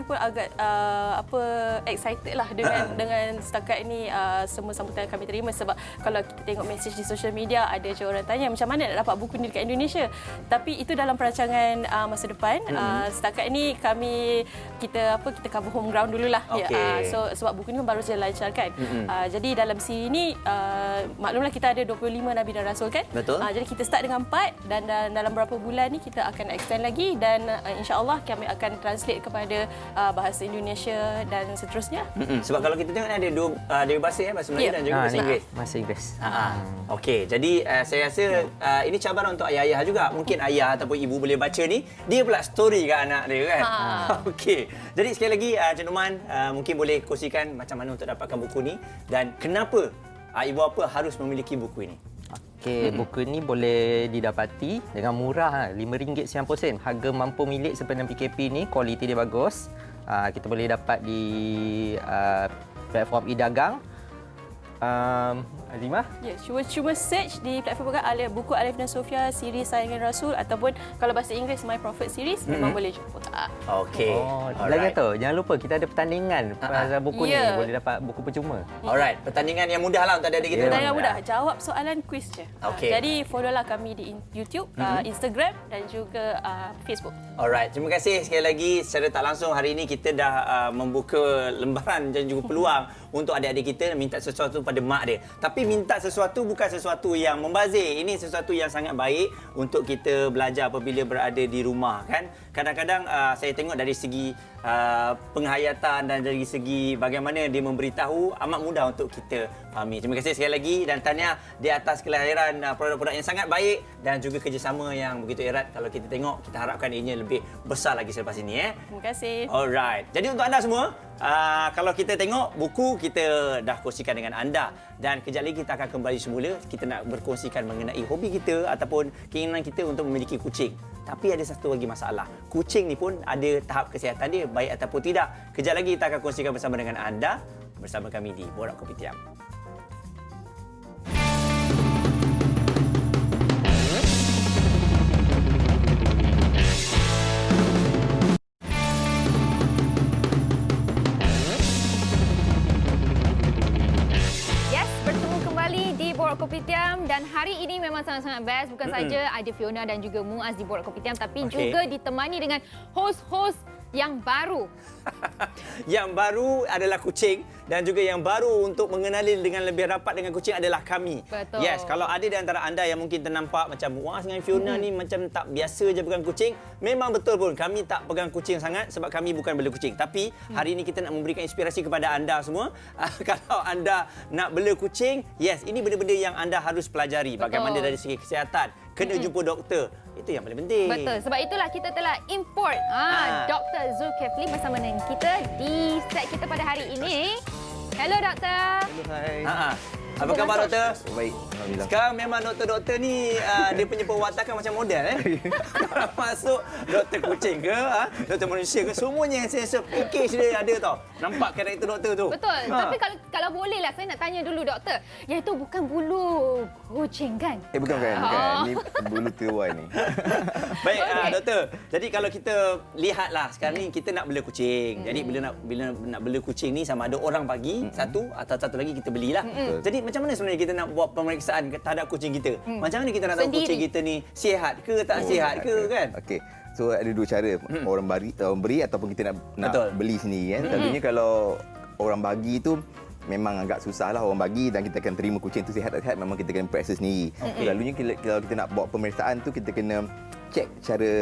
pun agak excited lah dengan setakat ini semua sambutan yang kami terima, sebab kalau kita tengok mesej di social media, ada je orang tanya macam mana nak dapat buku ni dekat Indonesia. Tapi itu dalam perancangan masa depan. Setakat ini kita cover home ground dululah. Okay. So sebab buku ni baru saja lancarkan. Jadi dalam siri ni maklumlah kita ada 25 Nabi dan Rasul kan. Betul. Jadi kita start dengan 4 dan dalam beberapa bulan ni kita akan extend lagi dan insya-Allah kami akan translate kepada bahasa Indonesia dan seterusnya. Sebab kalau kita tengok ni ada dua bahasa bahasa Melayu dan juga bahasa Inggeris. Bahasa Inggeris. Okey, jadi saya rasa ini cabaran untuk ayah-ayah juga. Mungkin ayah ataupun ibu boleh baca ni, dia pula story kat anak dia kan. Okey. Jadi sekali lagi Encik Norman mungkin boleh kongsikan macam mana untuk dapatkan buku ni dan kenapa ibu bapa harus memiliki buku ini. Okey, buku ni boleh didapati dengan murah, RM5.90. Harga mampu milik sepanjang PKP ni, kualiti dia bagus. Kita boleh dapat di platform e-dagang. Azimah? Ya, cuba search di platform buku Alif dan Sofia siri Sayangan Rasul ataupun kalau bahasa Inggeris My Prophet series memang boleh jumpa. Okey. Lagi tu, jangan lupa kita ada pertandingan pasal buku ni, boleh dapat buku percuma. Alright, pertandingan yang mudah lah untuk adik-adik kita. Pertandingan mudah, jawab soalan kuis je. Okey. Jadi follow-lah kami di YouTube, Instagram dan juga Facebook. Alright, terima kasih sekali lagi. Secara tak langsung hari ini kita dah membuka lembaran dan juga peluang untuk adik-adik kita minta sesuatu pada mak dia. Tapi minta sesuatu bukan sesuatu yang membazir. Ini sesuatu yang sangat baik untuk kita belajar apabila berada di rumah kan. Kadang-kadang saya tengok dari segi penghayatan dan dari segi bagaimana dia memberitahu amat mudah untuk kita fahami. Terima kasih sekali lagi dan tahniah di atas kelahiran produk-produk yang sangat baik dan juga kerjasama yang begitu erat. Kalau kita tengok, kita harapkan ianya lebih besar lagi selepas ini. Terima kasih. Alright. Jadi untuk anda semua, kalau kita tengok buku, kita dah kongsikan dengan anda. Dan kejap lagi kita akan kembali semula. Kita nak berkongsikan mengenai hobi kita ataupun keinginan kita untuk memiliki kucing. Tapi ada satu lagi masalah. Kucing ni pun ada tahap kesihatan dia, baik ataupun tidak. Kejap lagi kita akan kongsikan bersama dengan anda, bersama kami di Borak Kopitiam. Kopitiam dan hari ini memang sangat-sangat best. Bukan saja ada Fiona dan juga Muaz di Borak Kopitiam tapi juga ditemani dengan host-host yang baru. Yang baru adalah kucing dan juga yang baru untuk mengenali dengan lebih rapat dengan kucing adalah kami. Betul. Yes, kalau ada di antara anda yang mungkin ternampak macam Muaz dengan Fiona ni macam tak biasa je pegang kucing, memang betul pun kami tak pegang kucing sangat sebab kami bukan bela kucing. Tapi hari ini kita nak memberikan inspirasi kepada anda semua. Kalau anda nak bela kucing, yes, ini benda-benda yang anda harus pelajari. Betul. Bagaimana dari segi kesihatan, kena jumpa doktor. Itu yang paling penting. Betul. Sebab itulah kita telah import Dr. Zulkifli bersama dengan kita di set kita pada hari ini. Hello doktor. Hello, hai. Apa khabar doktor? Baik, alhamdulillah. Sekarang memang doktor-doktor ni dia punya perwatakan macam model Kalau masuk doktor kucing ke, doktor manusia ke, semuanya sensor package dia ada tau. Nampak karakter doktor tu. Betul. Tapi kalau boleh lah saya nak tanya dulu doktor. Iaitu bukan bulu kucing kan? Bukan. Ini bulu tiruan ni. Baik, doktor. Jadi kalau kita lihatlah sekarang ni kita nak bela kucing. Jadi bila nak bela kucing ni sama ada orang bagi satu atau satu lagi kita belilah. Jadi macam mana sebenarnya kita nak buat pemeriksaan terhadap kucing kita? Macam mana kita nak tahu kucing kita ni sihat ke tak sihat ke kan? Okey. So ada dua cara, orang beri ataupun kita nak beli sendiri kan. Selalunya kalau orang bagi tu memang agak susah lah orang bagi dan kita akan terima kucing tu sihat tak sihat memang kita kena periksa sendiri. Selalunya kalau kita nak buat pemeriksaan tu kita kena cek cara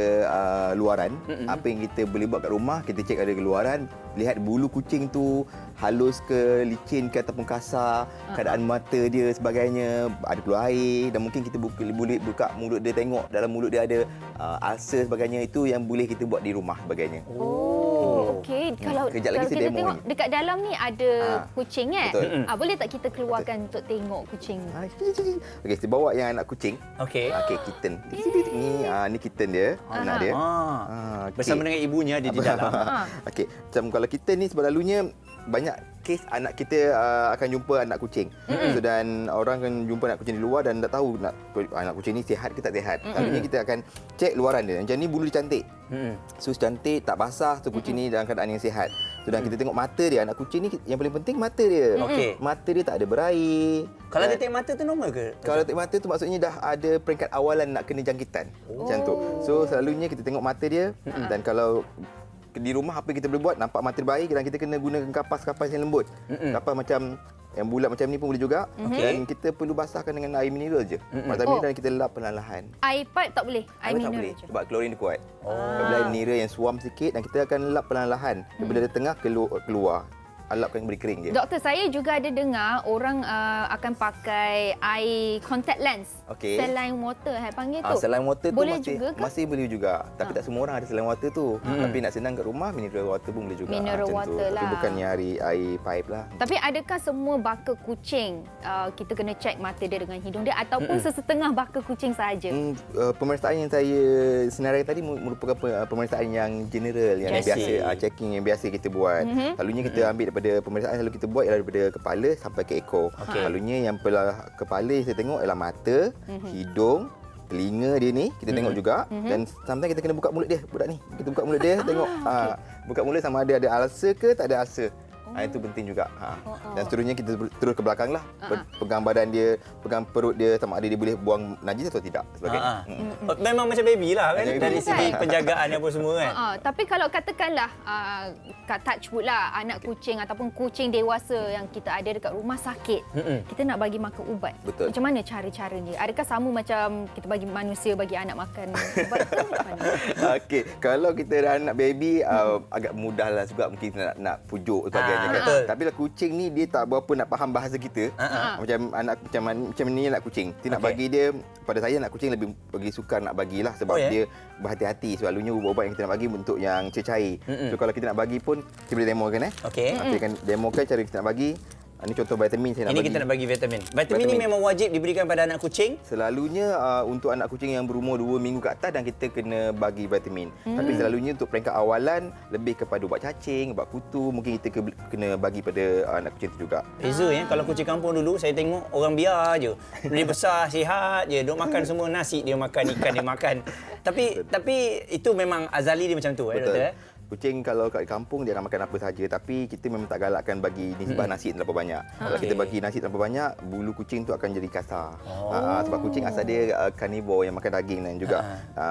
luaran, apa yang kita boleh buat kat rumah, kita cek ada keluaran, lihat bulu kucing tu halus ke, licin ke ataupun kasar, keadaan mata dia sebagainya, ada keluar air dan mungkin kita boleh buka mulut dia tengok dalam mulut dia ada ulcer sebagainya, itu yang boleh kita buat di rumah sebagainya. Okey. Kalau Kejap lagi kita saya demo tengok ni. dekat dalam ni ada kucing kan? Betul. Boleh tak kita keluarkan untuk tengok kucing? Okey, saya bawa yang anak kucing. Okey. Okey, kitten. Ni kitten dia, anak dia. Okey. Bersama dengan ibunya dia di dalam. Okey, macam kalau kita ni selalunya banyak kes anak kita akan jumpa anak kucing. So, dan orang akan jumpa anak kucing di luar dan tak tahu anak kucing ni sihat ke tak sihat. Selalunya kita akan cek luaran dia. Macam ni bulu dia cantik. So cantik, tak basah, so kucing ni dalam keadaan yang sihat. So dan kita tengok mata dia, anak kucing ni yang paling penting mata dia. Okey. Mata dia tak ada berair. Kalau dia tengok mata tu normal ke? Kalau tengok mata tu maksudnya dah ada peringkat awalan nak kena jangkitan. Macam tu. So selalunya kita tengok mata dia dan kalau di rumah apa yang kita boleh buat, nampak mata dia baik dan kita kena gunakan kapas-kapas yang lembut. Kapas macam yang bulat macam ni pun boleh juga. Dan kita perlu basahkan dengan air mineral je. Air mineral dan kita lap perlahan-lahan. Air pipe tak boleh? Air Tak mineral boleh je? sebab klorin dia kuat. Apabila air mineral yang suam sikit dan kita akan lap perlahan-lahan. Daripada dia tengah keluar. Lapkan beri kering je. Doktor, saya juga ada dengar orang akan pakai air contact lens. Okey. Saline water, saya panggil tu. Saline water tu boleh masih, juga ke? masih boleh juga. Tapi tak semua orang ada saline water tu. Tapi nak senang kat rumah, mineral water pun boleh juga. Mineral macam water tu. lah. Tapi bukannya air pipe lah. Tapi adakah semua baka kucing kita kena cek mata dia dengan hidung dia ataupun sesetengah baka kucing sahaja? Pemeriksaan yang saya senarai tadi merupakan pemeriksaan yang general, yang Checking. biasa, checking yang biasa kita buat. Selalunya kita ambil daripada pemeriksaan selalu kita buat ialah daripada kepala sampai ke ekor. Selalunya yang kepala yang saya tengok ialah mata, hidung, telinga dia ni kita tengok juga dan sometimes kita kena buka mulut dia, budak ni. Kita buka mulut dia tengok buka mulut sama ada ulcer ke tak ada ulcer. Itu penting juga. Dan seterusnya kita terus ke belakang lah. Pegang badan dia, pegang perut dia sama ada dia boleh buang najis atau tidak sebagainya. Memang macam baby lah kan Macam dari baby. segi penjagaan apa semua kan. Tapi kalau katakanlah touch wood lah, anak kucing ataupun kucing dewasa yang kita ada dekat rumah sakit, kita nak bagi makan ubat. Betul. Macam mana cara-caranya? Adakah sama macam kita bagi manusia bagi anak makan ubat ke macam mana? Okey, kalau kita dah anak baby agak mudah lah juga mungkin kita nak pujuk sebagainya kan. Betul. Tapi lah kucing ni dia tak berapa nak faham bahasa kita. Macam ni anak kucing. Kita nak bagi dia, pada saya anak kucing lebih bagi sukar nak bagilah sebab dia berhati-hati. Selalunya ubat-ubat yang kita nak bagi bentuk yang cecair. So kalau kita nak bagi pun kita boleh demokan Okey. Kita akan demokan cara kita nak bagi. Ini contoh vitamin saya nak Ini bagi. kita nak bagi vitamin. Vitamin ni memang wajib diberikan pada anak kucing. Selalunya untuk anak kucing yang berumur 2 minggu ke atas dan kita kena bagi vitamin. Tapi selalunya untuk peringkat awalan lebih kepada ubat cacing, ubat kutu, mungkin kita kena bagi pada anak kucing itu juga. Beza ya, kalau kucing kampung dulu saya tengok orang biar je. Dia besar, sihat je, duk makan semua nasi dia makan, ikan dia makan. Tapi itu memang azali dia macam tu doktor. Kucing kalau kat kampung dia akan makan apa saja, tapi kita memang tak galakkan bagi nisbah nasi terlalu banyak. Kalau kita bagi nasi terlalu banyak, bulu kucing tu akan jadi kasar. Sebab kucing asal dia carnivore yang makan daging dan juga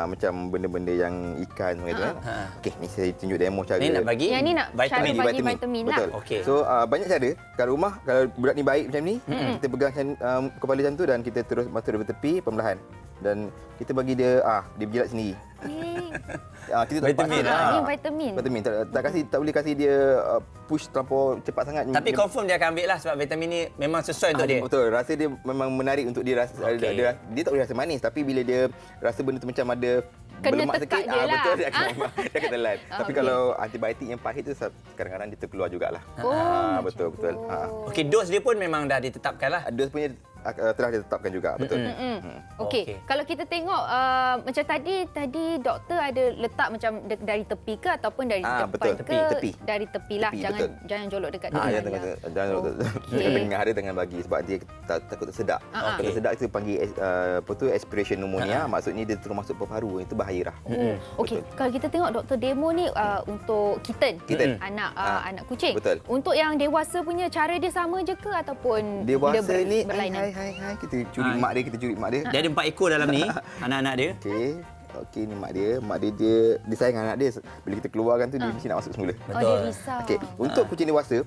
macam benda-benda yang ikan gitu kan. Okey, ni saya tunjuk demo cara. Ni nak bagi Yang ni nak cara vitamin. bagi vitamin lah. Betul. Okey. So banyak cara. Kat rumah kalau budak ni baik macam ni, kita pegang kepala macam tu dan kita terus mata dia bertepi perlahan. Dan kita bagi dia dia berjilat sendiri. Kita tak Vitamin paksa. Ni vitamin. Vitamin tak boleh kasih dia push terlampau cepat sangat. Tapi confirm dia akan ambil lah sebab vitamin ni memang sesuai untuk dia. Betul, rasa dia memang menarik untuk dia rasa. Dia tak boleh rasa manis tapi bila dia rasa benda tu macam ada Kena berlemak tekak sikit, je lah. betul dia akan telan. Tapi okey. kalau antibiotik yang pahit tu kadang-kadang dia terkeluar jugalah. Betul. Okey, dos dia pun memang dah ditetapkan lah. Dos punya telah ditetapkan juga, betul. Okey, Okey. kalau kita tengok macam tadi doktor ada letak macam dari tepi ke ataupun dari depan betul, ke? tepi. Dari tepi lah, Tepi, jangan betul. jangan jolok dekat Jangan Okey. tengah ada dengan bagi sebab dia takut tersedak. Kalau tersedak itu panggil aspiration pneumonia, maksudnya dia terus masuk paru-paru, itu bahaya lah. Okey, kalau kita tengok doktor demo ni untuk kitten, anak anak kucing. Betul. Untuk yang dewasa punya cara dia sama je ke ataupun Dewasa ni berlainan? hai kita curi mak dia, Dia ada 4 ekor dalam ni, anak-anak dia. Okey ni mak dia dia sayang anak dia. Bila kita keluarkan tu dia mesti nak masuk semula. Oh, dia risau. Okey, untuk kucing dewasa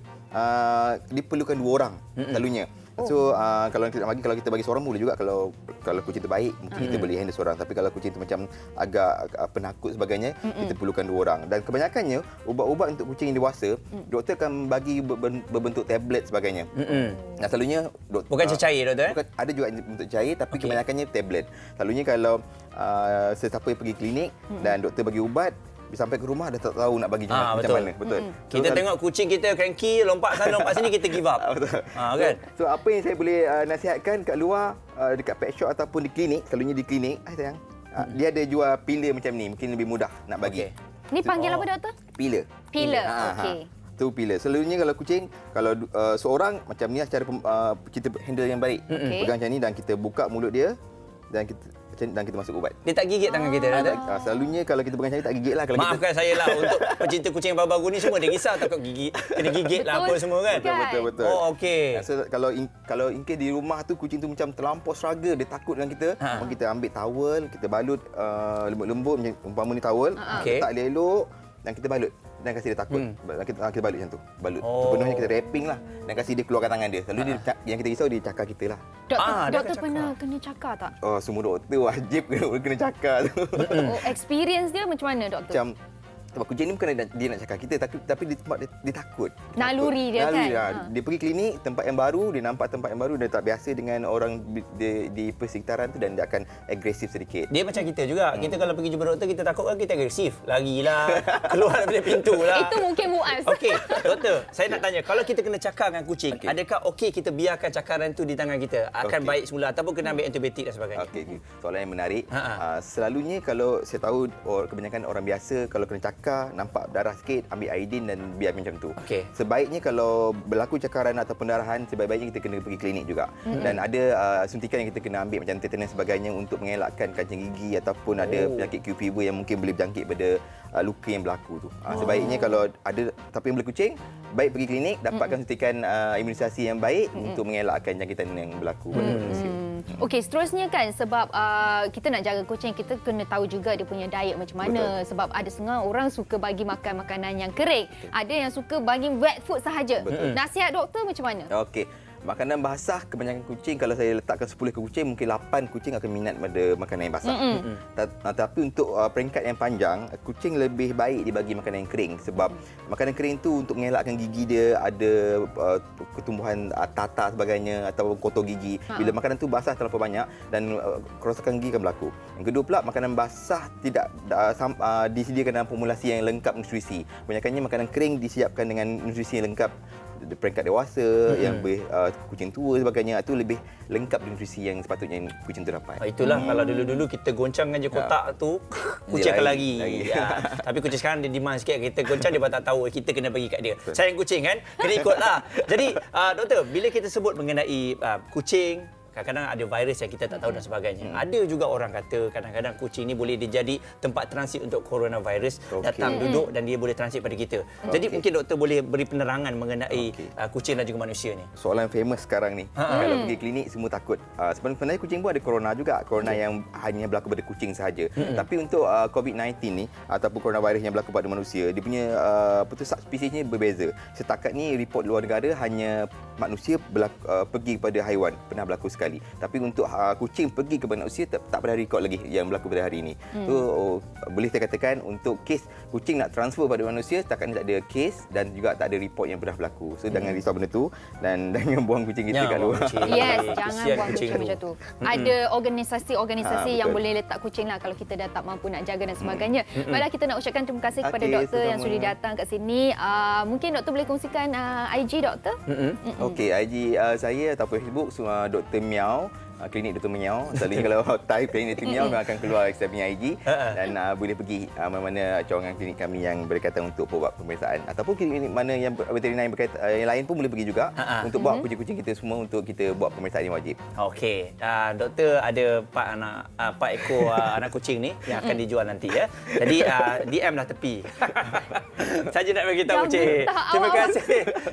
diperlukan 2 orang selalunya. So kalau kita bagi seorang boleh juga kalau kucing tu baik mungkin kita boleh handle seorang, tapi kalau kucing tu macam agak penakut sebagainya kita perlukan 2 orang. Dan kebanyakannya ubat-ubat untuk kucing dewasa doktor akan bagi berbentuk tablet sebagainya. Nah selalunya Bukan cecair doktor. Bukan, ada juga bentuk cair tapi kebanyakannya tablet. Selalunya kalau sesiapa yang pergi klinik dan doktor bagi ubat sampai ke rumah dah tak tahu nak bagi macam mana. Betul. So, Kita tengok kucing kita cranky, lompat sana lompat sini, kita give up. betul. Kan? So apa yang saya boleh nasihatkan kat luar dekat pet shop ataupun di klinik, selalunya di klinik, sayang. Dia ada jual pillar macam ni, mungkin lebih mudah nak bagi. Ni panggil apa doktor? Pillar. Pillar. Okey. Tu pillar. Selalunya kalau kucing, kalau seorang macam ni lah cara kita handle yang baik. Pegang macam ni dan kita buka mulut dia dan kita masuk ubat. Dia tak gigit tangan kita doktor. Selalunya kalau kita pegang macam ni tak gigit lah. Kalau Maafkan saya lah untuk pecinta kucing yang baru-baru ni semua dia risau takut gigit. Kena gigit lah apa semua kan. Betul. Oh okey. So, kalau in case di rumah tu kucing tu macam terlampau struggle, dia takut dengan kita, kita ambil towel, kita balut lembut-lembut macam umpama ni towel, Okey. letak elok dan kita balut. dan kasi dia takut. Kita balut macam tu. Balut. Sepenuhnya kita wrapping lah dan kasi dia keluarkan tangan dia. Selalu dia, yang kita risau dia cakar kita lah. Doktor pernah kena cakar tak? Oh, semua doktor wajib kena cakar tu. Experience dia macam mana doktor? Macam sebab kucing ni bukan dia nak cakap kita tapi dia takut. Naluri dia Naluri, kan. Dia pergi klinik tempat yang baru, dia nampak tempat yang baru, dia tak biasa dengan orang di persekitaran tu dan dia akan agresif sedikit. Dia macam kita juga. Kita kalau pergi jumpa doktor, kita takut kan kita agresif. Larilah, keluar daripada pintu lah. Itu mungkin Muaz. Okey, doktor, saya nak tanya, kalau kita kena cakar dengan kucing, adakah okey kita biarkan cakaran tu di tangan kita? Akan baik semula ataupun kena ambil antibiotik dan sebagainya? Okey. Soalan yang menarik. Selalunya kalau saya tahu kebanyakan orang biasa kalau kena cakar, nampak darah sikit, ambil iodine dan biar macam tu. Okey. Sebaiknya kalau berlaku cakaran atau pendarahan, sebaik-baiknya kita kena pergi klinik juga. Dan ada suntikan yang kita kena ambil macam tetanus sebagainya untuk mengelakkan kancing gigi ataupun ada penyakit Q fever yang mungkin boleh berjangkit pada luka yang berlaku tu. Sebaiknya kalau ada tapi yang boleh kucing, baik pergi klinik, dapatkan suntikan imunisasi yang baik untuk mengelakkan jangkitan yang berlaku pada manusia. Okey, seterusnya kan sebab kita nak jaga kucing, kita kena tahu juga dia punya diet macam mana. Betul. Sebab ada setengah orang suka bagi makan makanan yang kering. Betul. Ada yang suka bagi wet food sahaja. Nasihat doktor macam mana? Okey. Makanan basah kebanyakan kucing, kalau saya letakkan 10 ke kucing, mungkin 8 kucing akan minat pada makanan yang basah. Tapi untuk peringkat yang panjang, kucing lebih baik dibagi makanan yang kering sebab makanan kering tu untuk mengelakkan gigi dia ada ketumbuhan tatar sebagainya atau kotor gigi. Bila makanan tu basah terlalu banyak dan kerosakan gigi akan berlaku. Yang kedua pula, makanan basah tidak disediakan dalam formulasi yang lengkap nutrisi. Kebanyakannya makanan kering disiapkan dengan nutrisi yang lengkap, peringkat dewasa, yang kucing tua sebagainya, itu lebih lengkap nutrisi yang sepatutnya kucing tu dapat. Itulah kalau dulu-dulu kita goncangkan je kotak tu, kucing akan lari. Tapi kucing sekarang dia demand sikit, kita goncang dia pun tak tahu kita kena bagi kat dia. Sayang kucing kan, kena ikutlah. Jadi doktor, bila kita sebut mengenai kucing, kadang-kadang ada virus yang kita tak tahu dan sebagainya. Ada juga orang kata kadang-kadang kucing ni boleh jadi tempat transit untuk coronavirus, datang duduk dan dia boleh transit pada kita. Jadi mungkin doktor boleh beri penerangan mengenai kucing dan juga manusia ni. Soalan famous sekarang ni. Kalau pergi klinik semua takut. Sebenarnya kucing pun ada corona juga. Corona yang hanya berlaku pada kucing sahaja. Tapi untuk COVID-19 ni ataupun coronavirus yang berlaku pada manusia, dia punya subspesiesnya berbeza. Setakat ni report luar negara hanya manusia pergi kepada haiwan pernah berlaku sekali. Tapi untuk kucing pergi ke manusia tak pernah rekod lagi yang berlaku pada hari ini. So boleh saya katakan untuk kes kucing nak transfer pada manusia setakat ni tak ada kes dan juga tak ada report yang pernah berlaku. So jangan risau benda tu dan jangan buang kucing kita kat luar. Yes, jangan buang kucing macam tu. Ada organisasi yang boleh letak kucing lah kalau kita dah tak mampu nak jaga dan sebagainya. Baiklah, kita nak ucapkan terima kasih kepada doktor yang sudah datang kat sini. Mungkin doktor boleh kongsikan IG doktor? Okey, IG saya ataupun Facebook semua Dr. Miao, klinik Dr. Miao. Selalunya kalau type klinik Dr. Miao memang akan keluar saya punya IG dan boleh pergi mana-mana cawangan klinik kami yang berkaitan untuk buat pemeriksaan ataupun klinik mana yang veteriner yang berkaitan yang lain pun boleh pergi juga untuk bawa kucing-kucing kita semua untuk kita buat pemeriksaan yang wajib. Okey, doktor ada 4 ekor anak kucing ni yang akan dijual nanti ya. Jadi DM lah tepi. Saja nak bagi tahu kucing.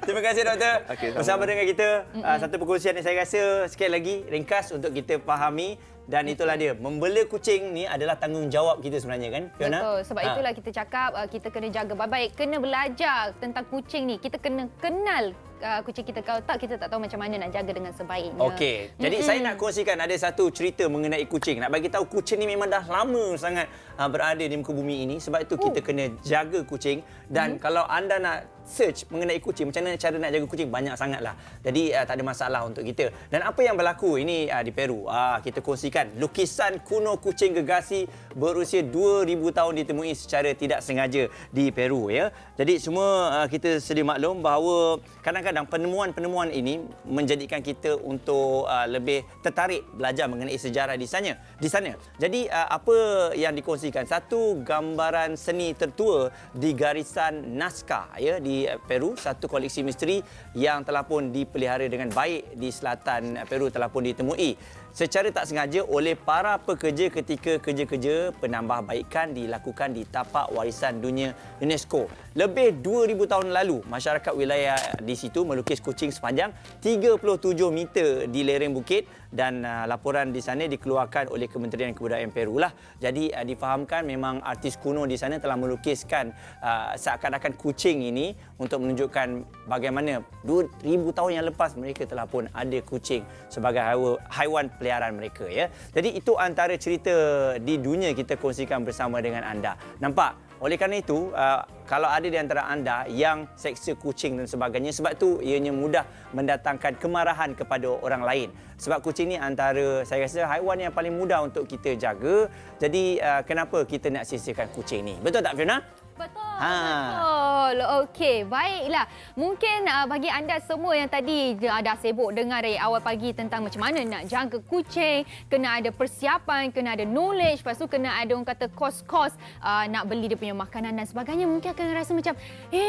Terima kasih doktor. Okay, bersama dengan kita satu perkongsian yang saya rasa sekali lagi ringkas untuk kita fahami. Dan itulah dia, membela kucing ni adalah tanggungjawab kita sebenarnya kan, Fiona? Betul, sebab itulah kita cakap kita kena jaga baik-baik, kena belajar tentang kucing ni. Kita kena kenal kucing kita. Kalau tak, kita tak tahu macam mana nak jaga dengan sebaiknya. Okey, jadi saya nak kongsikan ada satu cerita mengenai kucing. Nak bagi tahu kucing ni memang dah lama sangat berada di muka bumi ini. Sebab itu kita kena jaga kucing. Dan kalau anda nak search mengenai kucing, macam mana cara nak jaga kucing, banyak sangatlah. Jadi tak ada masalah untuk kita. Dan apa yang berlaku ini di Peru, kita kongsikan lukisan kuno kucing gergasi berusia 2000 tahun ditemui secara tidak sengaja di Peru ya. Jadi semua kita sedia maklum bahawa kadang-kadang penemuan-penemuan ini menjadikan kita untuk lebih tertarik belajar mengenai sejarah di sana. Jadi apa yang dikongsikan, satu gambaran seni tertua di garisan naskah ya di di Peru, satu koleksi misteri yang telah pun dipelihara dengan baik di selatan Peru telah pun ditemui secara tak sengaja oleh para pekerja ketika kerja-kerja penambahbaikan dilakukan di tapak warisan dunia UNESCO. Lebih 2000 tahun lalu, masyarakat wilayah di situ melukis kucing sepanjang 37 meter di lereng bukit dan laporan di sana dikeluarkan oleh Kementerian Kebudayaan Peru lah. Jadi difahamkan memang artis kuno di sana telah melukiskan seakan-akan kucing ini untuk menunjukkan bagaimana 2000 tahun yang lepas mereka telah pun ada kucing sebagai haiwan peliharaan mereka, ya. Jadi itu antara cerita di dunia kita kongsikan bersama dengan anda. Nampak? Oleh kerana itu, kalau ada di antara anda yang seksa kucing dan sebagainya, sebab tu ianya mudah mendatangkan kemarahan kepada orang lain. Sebab kucing ni antara, saya rasa, haiwan yang paling mudah untuk kita jaga. Jadi kenapa kita nak sia-siakan kucing ni? Betul tak, Fiona? Betul. Betul. Okey, baiklah. Mungkin bagi anda semua yang tadi dah sibuk dengar dari awal pagi tentang macam mana nak jaga kucing, kena ada persiapan, kena ada knowledge, lepas tu kena ada orang kata kos-kos nak beli dia punya makanan dan sebagainya. Mungkin akan rasa macam,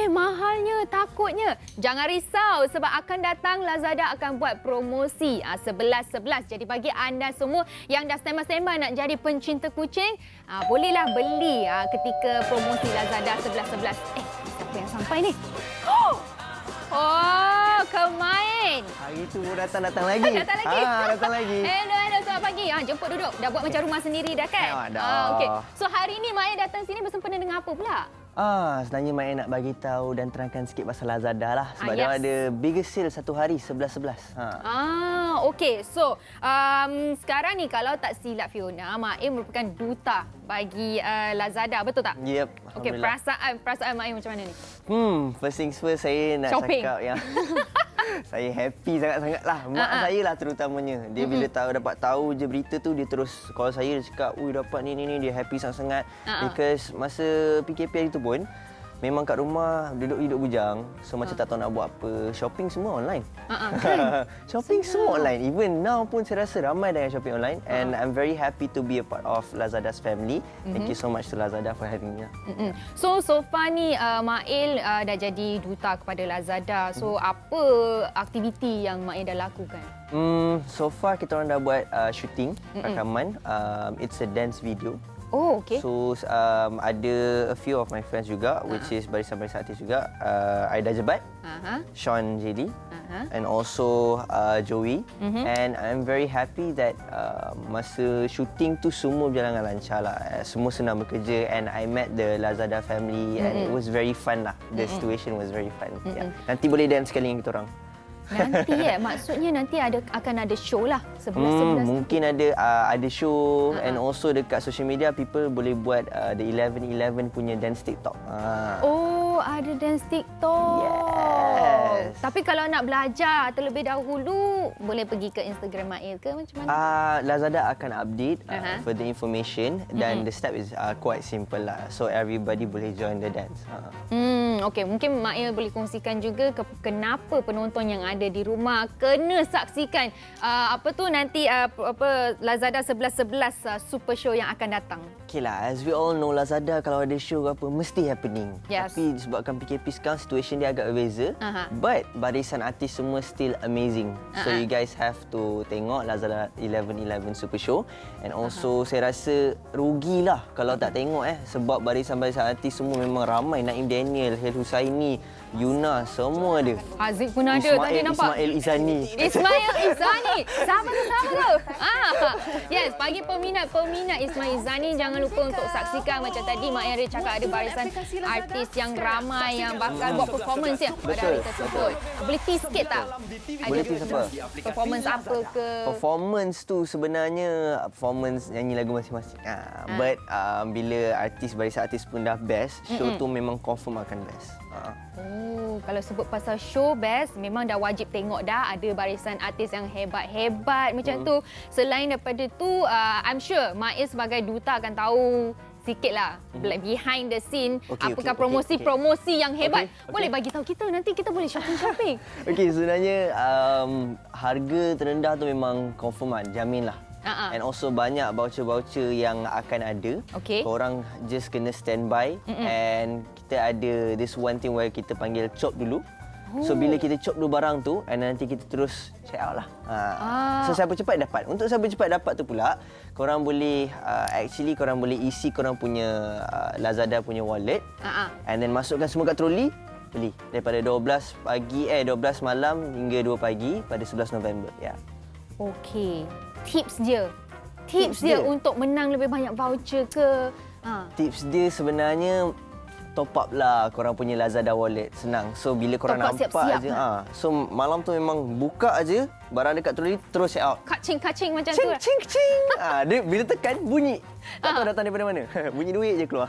mahalnya, takutnya. Jangan risau sebab akan datang Lazada akan buat promosi 11-11. Jadi bagi anda semua yang dah standby nak jadi pencinta kucing, bolehlah beli ketika promosi Lazada 11-11. Siapa yang sampai ni? Oh, Kemain. Hari tu datang lagi. Datang lagi. Datang lagi. Hello, selamat pagi. Jemput duduk. Dah buat macam rumah sendiri dah kan? Dah. Okey. So hari ni Mak Ai datang sini bersempena dengan apa pula? Sebenarnya Mak Ai nak bagi tahu dan terangkan sikit pasal Lazada lah. Sebab dia yes. ada biggest sale satu hari 11-11. Okey. So, sekarang ni kalau tak silap Fiona, Mak Ai merupakan duta bagi Lazada, betul tak? Yep. Okey, perasaan Mak Ai macam mana ni? First things first, saya nak Shopping. cakap yang saya happy sangat-sangat lah. Mak saya lah terutamanya. Dia bila dapat tahu je berita tu, dia terus call saya, dia cakap, dapat ni, dia happy sangat-sangat. Because masa PKP hari tu pun, memang kat rumah duduk bujang. So macam tak tahu nak buat apa. Shopping semua online. Shopping semua online. Even now pun saya rasa ramai dah yang shopping online. And I'm very happy to be a part of Lazada's family. Thank you so much to Lazada for having me. So far ni Mak Ai dah jadi duta kepada Lazada. So apa aktiviti yang Mak Ai dah lakukan? So far kita orang dah buat shooting rakaman. It's a dance video. Oh, okey. So ada a few of my friends juga, which is barisan-barisan artis juga, Aida Jebat, Sean Jelly, and also Joey. And I'm very happy that masa shooting tu semua berjalan dengan lancar lah. Semua senang bekerja and I met the Lazada family and it was very fun lah. The situation was very fun. Yeah. Nanti boleh dance sekali dengan kita orang. Nanti maksudnya nanti akan ada show lah 11-11. Mungkin ada show and also dekat social media people boleh buat the 11-11 punya dance TikTok. Oh, ada dance TikTok. Yes. Tapi kalau nak belajar terlebih dahulu, boleh pergi ke Instagram Mak Ai ke macam mana? Lazada akan update further information dan the step is quite simple lah. So everybody boleh join the dance. Okey, mungkin Mak Ai boleh kongsikan juga kenapa penonton yang ada di rumah kena saksikan nanti Lazada 11-11 super show yang akan datang. Okeylah, as we all know Lazada kalau ada show ke apa mesti happening. Yes. Tapi disebabkan PKP sekarang situation dia agak berbeza. But barisan artis semua still amazing. So you guys have to tengok Lazada 11-11 super show and also saya rasa rugilah kalau tak tengok sebab barisan-barisan artis semua memang ramai. Naim Daniel, Hel Husaini, Yuna, semua ada. Haziq pun ada tadi nampak. Ismail Izani. Siapa tu? Yes, bagi peminat Ismail Izani jangan lupa untuk saksikan macam tadi Mak Ai ada cakap ada barisan artis yang ramai yang bakal buat performance pada hari tersebut. Boleh tease sikit tak? Boleh tease apa? Performance apa ke? Performance tu sebenarnya performance nyanyi lagu masing-masing. But bila barisan artis pun dah best, show tu memang confirm akan best. Kalau sebut pasal show best, memang dah wajib tengok dah ada barisan artis yang hebat-hebat macam tu. Selain daripada tu, I'm sure Mak Ai sebagai duta akan tahu sikitlah behind the scene, apakah promosi yang hebat. Boleh bagi tahu kita, nanti kita boleh shopping. Okey, sebenarnya harga terendah tu memang confirm jamin lah. And also banyak voucher-voucher yang akan ada. Okey. Korang just kena standby. And kita ada this one thing where kita panggil chop dulu. So bila kita chop dulu barang tu, and nanti kita terus check out lah. So siapa cepat dapat. Untuk siapa cepat dapat tu pula, korang boleh actually korang boleh isi korang punya Lazada punya wallet. And then masukkan semua kat troli, beli daripada 12 malam hingga 2 pagi pada 11 November. Ya. Okey. Tips dia untuk menang lebih banyak voucher ke? Tips dia sebenarnya top up lah korang punya Lazada wallet. Senang. So bila korang Top up nampak siap-siap aje, lah. so malam tu memang buka aje barang dekat troli terus check out. Kacing-kacing macam tu. Cing cing cing. Dia bila tekan bunyi. Tak tahu datang daripada mana. Bunyi duit je keluar.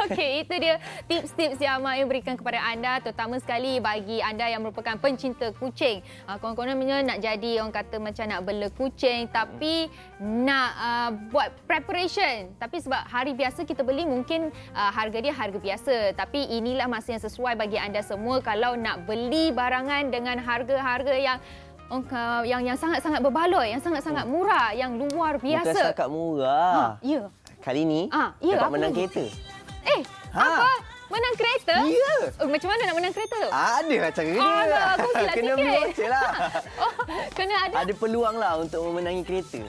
Okey, itu dia tips-tips yang Mak Ayu berikan kepada anda, terutama sekali bagi anda yang merupakan pencinta kucing. Kononnya nak jadi orang kata macam nak bela kucing tapi nak buat preparation. Tapi sebab hari biasa kita beli mungkin harga dia harga biasa. Tapi inilah masa yang sesuai bagi anda semua kalau nak beli barangan dengan harga-harga yang sangat-sangat berbaloi, yang sangat-sangat murah, yang luar biasa. Bukan setakat murah. Ya. Kali ni ya, dapat apa menang lagi? kereta. Apa? Menang kereta? Ya. Macam mana nak menang kereta tu? Ada lah cara dia. Alah, kongsilah Kena sikit. beli lah. Kena ada. Ada peluang lah untuk memenangi kereta.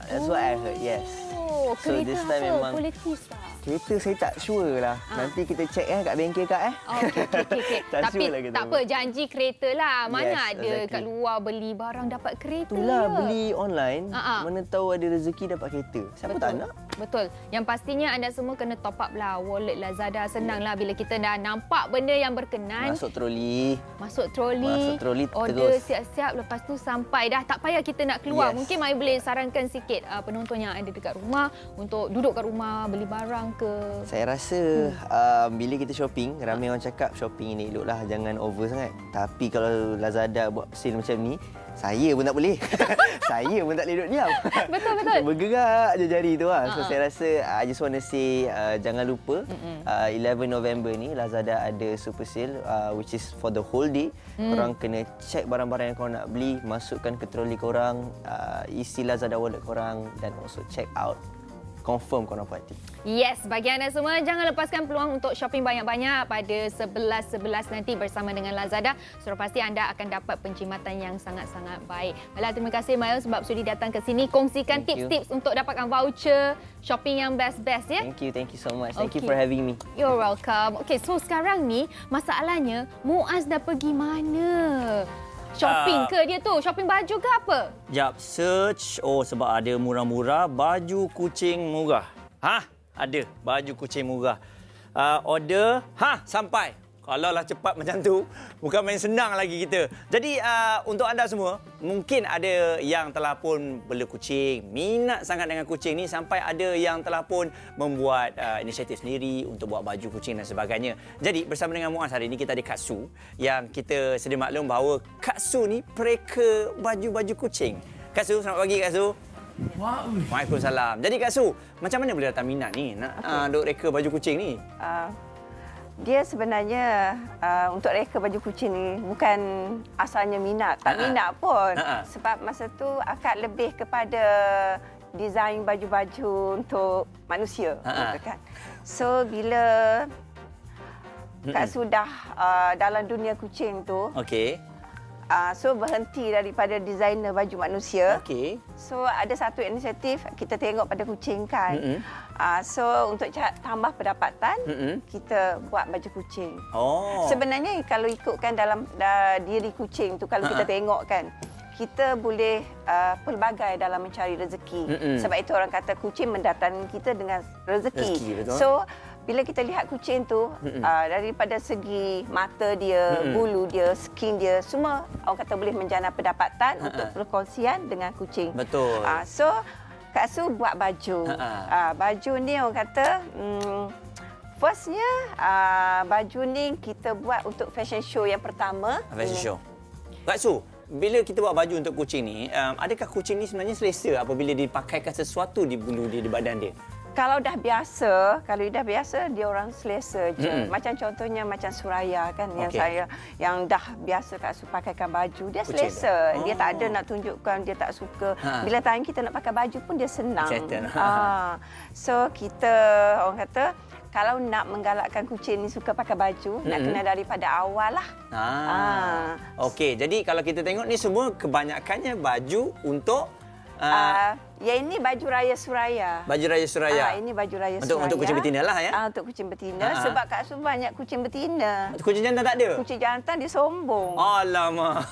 That's what I heard, yes. Oh, So, kereta this time apa? memang- Boleh tease tak? Kereta saya tak sure lah. Nanti kita check kat bengkel kat. Okey. Tak Tapi sure lah kita. tak apa, janji kereta lah. Mana Yes, ada exactly. kat luar beli barang dapat kereta. Itulah je. beli online, Ha-ha. mana tahu ada rezeki dapat kereta. Siapa tak nak? Betul. Yang pastinya anda semua kena top up lah wallet Lazada. Senang lah bila kita dah nampak benda yang berkenan. Masuk troli. Masuk troli, order terus. siap-siap, lepas tu sampai dah. Tak payah kita nak keluar. Yes. Mungkin Mai boleh sarankan sikit penonton yang ada dekat rumah untuk duduk kat rumah beli barang ke. Saya rasa bila kita shopping, ramai orang cakap shopping ni eloklah, jangan over sangat. Tapi kalau Lazada buat sale macam ni, saya pun tak boleh. Saya pun tak boleh duduk diam. Betul. Bergerak je jari tu lah. So saya rasa I just want to say jangan lupa 11 November ni Lazada ada super sale which is for the whole day. Korang kena check barang-barang yang korang nak beli, masukkan ke troli korang, isi Lazada wallet korang dan also check out. Confirm korang puas hati. Yes, bagi anda semua jangan lepaskan peluang untuk shopping banyak-banyak pada 11.11 nanti bersama dengan Lazada. Sudah pasti anda akan dapat penjimatan yang sangat-sangat baik. Baiklah, terima kasih Mail sebab sudi datang ke sini kongsikan Thank you. tips-tips untuk dapatkan voucher shopping yang best-best ya. Thank you so much. Thank you Okay. for having me. You're welcome. Okay, so sekarang ni masalahnya Muaz dah pergi mana? Shopping ke dia tu? Shopping baju ke apa? Jap, search. Oh, sebab ada murah-murah baju kucing murah. Ada baju kucing murah. Order. Sampai. Kalaulah cepat macam tu, bukan main senang lagi kita. Jadi untuk anda semua, mungkin ada yang telah pun bela kucing, minat sangat dengan kucing ni sampai ada yang telah pun membuat inisiatif sendiri untuk buat baju kucing dan sebagainya. Jadi bersama dengan Muaz hari ini kita ada Kak Su yang kita sedia maklum bahawa Kak Su ni pereka baju-baju kucing. Kak Su, selamat pagi Kak Su. Waalaikumsalam. Jadi Kak Su, macam mana boleh datang minat ni nak duk reka baju kucing ni? Dia sebenarnya untuk reka baju kucing ni bukan asalnya minat, tak minat pun. Sebab masa tu akak lebih kepada desain baju-baju untuk manusia. Kan? So bila Kak sudah dalam dunia kucing tu, Okey. so berhenti daripada designer baju manusia. Okey. So ada satu inisiatif kita tengok pada kucing kan. So untuk tambah pendapatan, kita buat baju kucing. Oh. Sebenarnya kalau ikutkan dalam diri kucing tu kalau kita tengok kan, kita boleh pelbagai dalam mencari rezeki. Sebab itu orang kata kucing mendatangkan kita dengan rezeki. Betul. So bila kita lihat kucing tu daripada segi mata dia, bulu dia, skin dia, semua orang kata boleh menjana pendapatan untuk perkongsian dengan kucing. Betul. So Kak Su buat baju. Baju ni orang kata firstnya baju ni kita buat untuk fashion show yang pertama. Fashion show. Kak Su, bila kita buat baju untuk kucing ni, adakah kucing ni sebenarnya selesa apabila dipakaikan sesuatu di bulu dia, di badan dia? Kalau dah biasa dia orang selesa je. Macam contohnya macam Suraya kan yang dah biasa Kak Su pakaikan baju, dia selesa. Dia tak ada nak tunjukkan dia tak suka. Bila time kita nak pakai baju pun dia senang. So kita orang kata kalau nak menggalakkan kucing ni suka pakai baju, nak kena daripada awal lah. Okey, jadi kalau kita tengok ni semua kebanyakannya baju untuk ya ini baju raya Suraya. Baju raya Suraya. Ini baju raya Suraya. Untuk kucing betina lah ya. Untuk kucing betina sebab Kak Su banyak kucing betina. Kucing jantan tak ada? Kucing jantan dia sombong. Alamak.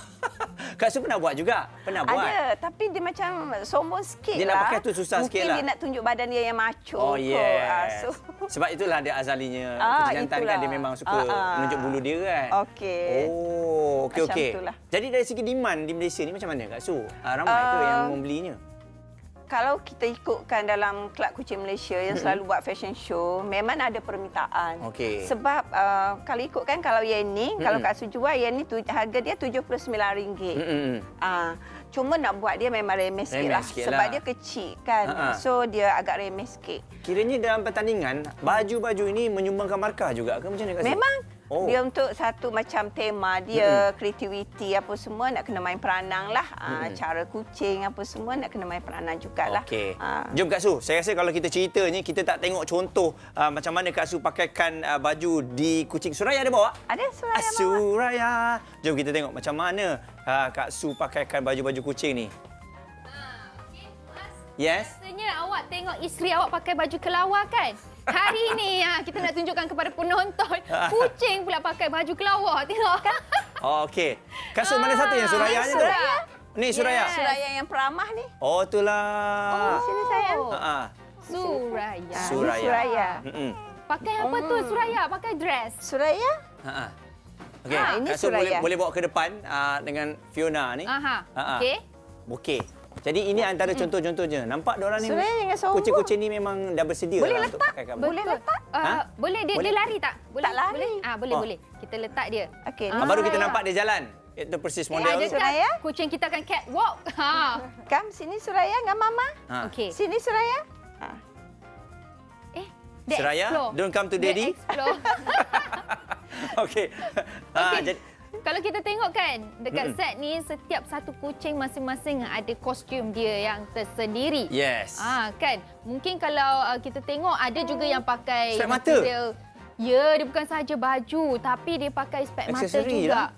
Kak Su pernah buat juga? Pernah buat? Ada, tapi dia macam sombong sikit dia lah. Dia nak pakai tu susah sikit lah. Mungkin dia nak tunjuk badan dia yang macho. Oh, yes. Sebab itulah dia azalinya. Kucing jantan kan dia memang suka menunjuk bulu dia kan. Okey. Oh, okey. Jadi dari segi demand di Malaysia ni macam mana Kak Su? Ramai ke yang membelinya? Kalau kita ikutkan dalam Kelab Kucing Malaysia yang selalu buat fashion show, memang ada permintaan. Okey. Sebab kalau ikutkan kalau yang ni, kalau Kak Su jual yang ni harga dia RM79. Cuma nak buat dia memang remeh sikit lah. Sebab dia kecil kan. So dia agak remeh sikit. Kiranya dalam pertandingan, baju-baju ini menyumbangkan markah juga ke macam mana Kak Su? Memang. Dia untuk satu macam tema dia, kreativiti apa semua nak kena main peranan lah. Cara kucing apa semua nak kena main peranan jugalah. Okey. Jom Kak Su, saya rasa kalau kita cerita ni kita tak tengok contoh macam mana Kak Su pakaikan baju di kucing Suraya ada bawa? Ada Suraya bawa. Suraya. Jom kita tengok macam mana Kak Su pakaikan baju-baju kucing ni. Okey, Mas. Yes. Biasanya awak tengok isteri awak pakai baju kelawar kan? Hari ni kita nak tunjukkan kepada penonton, kucing pula pakai baju kelawar. Tengok. Okey. Kak Su mana satu yang Surayanya tu? Ni Suraya. Yes. Suraya yang peramah ni. Oh, itulah. Sini sayang. Suraya. Suraya. Pakai apa tu Suraya? Pakai dress. Suraya? Okey. Ini Kak Su Suraya. boleh bawa ke depan dengan Fiona ni. Okey. Okey. Jadi ini antara contoh-contohnya. Nampak diorang ni Suraya jangan sombong. kucing-kucing ni memang dah bersedia Boleh lah letak. untuk pakaikan baju. Boleh letak. Boleh dia lari tak? Boleh. Tak lari. Boleh. Kita letak dia. Okey. Baru kita nampak dia jalan. Itu persis model Ada tu. Suraya? Kucing kita akan catwalk. Kam sini Suraya dengan Mama. Okey. Sini Suraya. Dia Suraya, explore. don't come to Dia daddy. explore. Okey. Jadi Kalau kita tengok kan, dekat set ni setiap satu kucing masing-masing ada kostum dia yang tersendiri. yes. Kan. Mungkin kalau kita tengok ada juga yang pakai Spek mata. material. Ya, dia bukan sahaja baju tapi dia pakai spek mata Aksesori juga.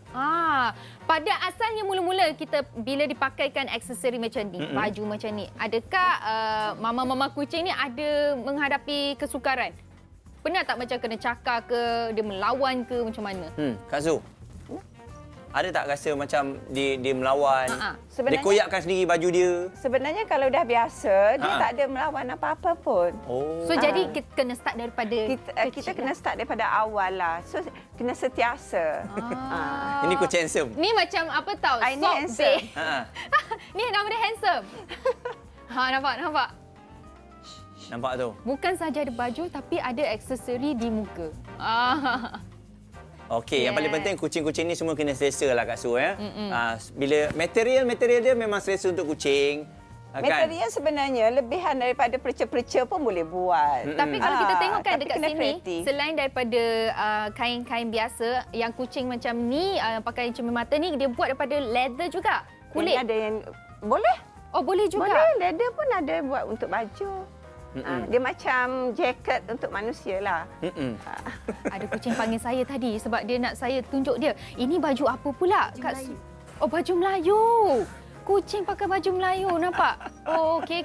Pada asalnya mula-mula kita bila dipakaikan aksesori macam ni, baju macam ni, adakah mama-mama kucing ni ada menghadapi kesukaran? Pernah tak macam kena cakar ke, dia melawan ke macam mana? Kak Su. Ada tak rasa macam dia melawan? Dia Sebenarnya- koyakkan sendiri baju dia? Sebenarnya kalau dah biasa, dia tak ada melawan apa-apa pun. Oh. So jadi kita kena start daripada Kita kena start daripada awal lah. So kena setiasa. Ini kucing handsome. Ni macam apa tau? Ini Sock handsome. bed. Ni nama dia handsome. Nampak? Nampak tu? Bukan saja ada baju tapi ada aksesori di muka. Okey, yang paling Yes. penting kucing-kucing ni semua kena selesa lah Kak Su ya. Bila material dia memang selesa untuk kucing. Kan? Material sebenarnya lebihan daripada perca-perca pun boleh buat. Tapi kalau kita tengok kan tapi dekat kena sini, kreatif. selain daripada kain-kain biasa, yang kucing macam ni, pakai cermin mata ni, dia buat daripada leather juga. Kulit. Ini ada yang boleh. Oh, boleh juga. Boleh. Leather pun ada buat untuk baju. Dia macam jaket untuk manusia lah. Ada kucing panggil saya tadi sebab dia nak saya tunjuk dia. Ini baju apa pula? Baju Melayu. Oh, baju Melayu. Kucing pakai baju Melayu, nampak? Oh, okey.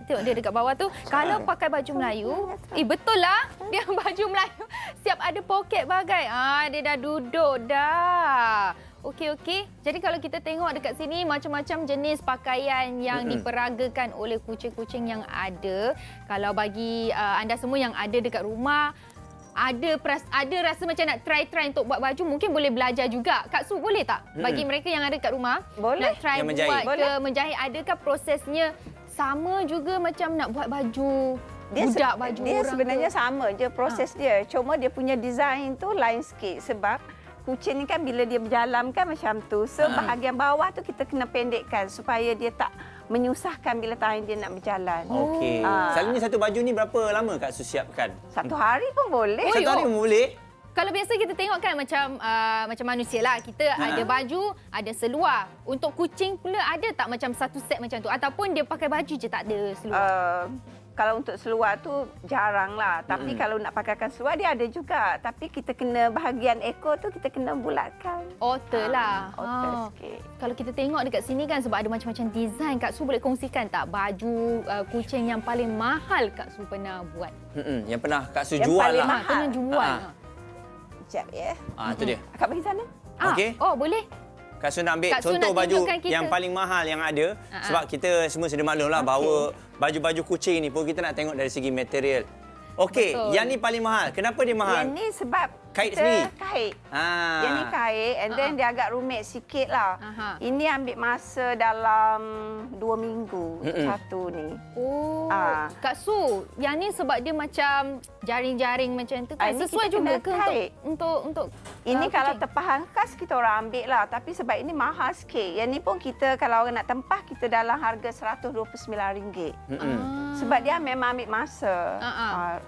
Tengok dia dekat bawah tu. Kalau pakai baju Melayu, betul lah. Dia baju Melayu. Siap ada poket bagai. Dia dah duduk dah. Okey. Jadi kalau kita tengok dekat sini macam-macam jenis pakaian yang diperagakan oleh kucing-kucing yang ada. Kalau bagi anda semua yang ada dekat rumah, ada rasa macam nak try untuk buat baju, mungkin boleh belajar juga. Kak Su, boleh tak? Bagi mereka yang ada kat rumah, Boleh. nak try Yang buat menjahit. ke menjahit, adakah prosesnya sama juga macam nak buat baju budak, baju dia orang sebenarnya ke? sama je proses dia. Cuma dia punya design tu lain sikit sebab kucing ni kan bila dia berjalan kan macam tu. So bahagian bawah tu kita kena pendekkan supaya dia tak menyusahkan bila time dia nak berjalan. Okey. Selalunya satu baju ni berapa lama Kak Su siapkan? Satu hari pun boleh. Satu hari pun boleh? Kalau biasa kita tengok kan macam manusia lah. Kita ada baju, ada seluar. Untuk kucing pula ada tak macam satu set macam tu? Ataupun dia pakai baju je tak ada seluar? Kalau untuk seluar tu jarang lah. Tapi kalau nak pakaikan seluar dia ada juga. Tapi kita kena bahagian ekor tu kita kena bulatkan. Outer lah. Outer sikit. Kalau kita tengok dekat sini kan sebab ada macam-macam design. Kak Su boleh kongsikan tak baju kucing yang paling mahal Kak Su pernah buat? Yang pernah Kak Su Yang jual paling lah. mahal. Pernah jual. Sekejap ya. Itu dia. Akak bagi sana. Okey. Oh, boleh. Kak Su nak ambil Kak Su contoh nak baju tunjukkan kita. yang paling mahal yang ada. Sebab kita semua sudah maklum lah bahawa baju-baju kucing ni pun kita nak tengok dari segi material. Okey, Betul. yang ni paling mahal. Kenapa dia mahal? Yang ni sebab Kait kita sendiri? kait. Yang ni kait and then dia agak rumit sikit lah. Ini ambil masa dalam 2 minggu satu ni. Oh, Kak Su, yang ni sebab dia macam jaring-jaring macam tu kan? Ini Sesuai kita juga kena ke kait. untuk Ini kalau kucing? tepahan khas kita orang ambil lah. Tapi sebab ini mahal sikit. Yang ni pun kita kalau orang nak tempah kita dalam harga RM129. Sebab dia memang ambil masa.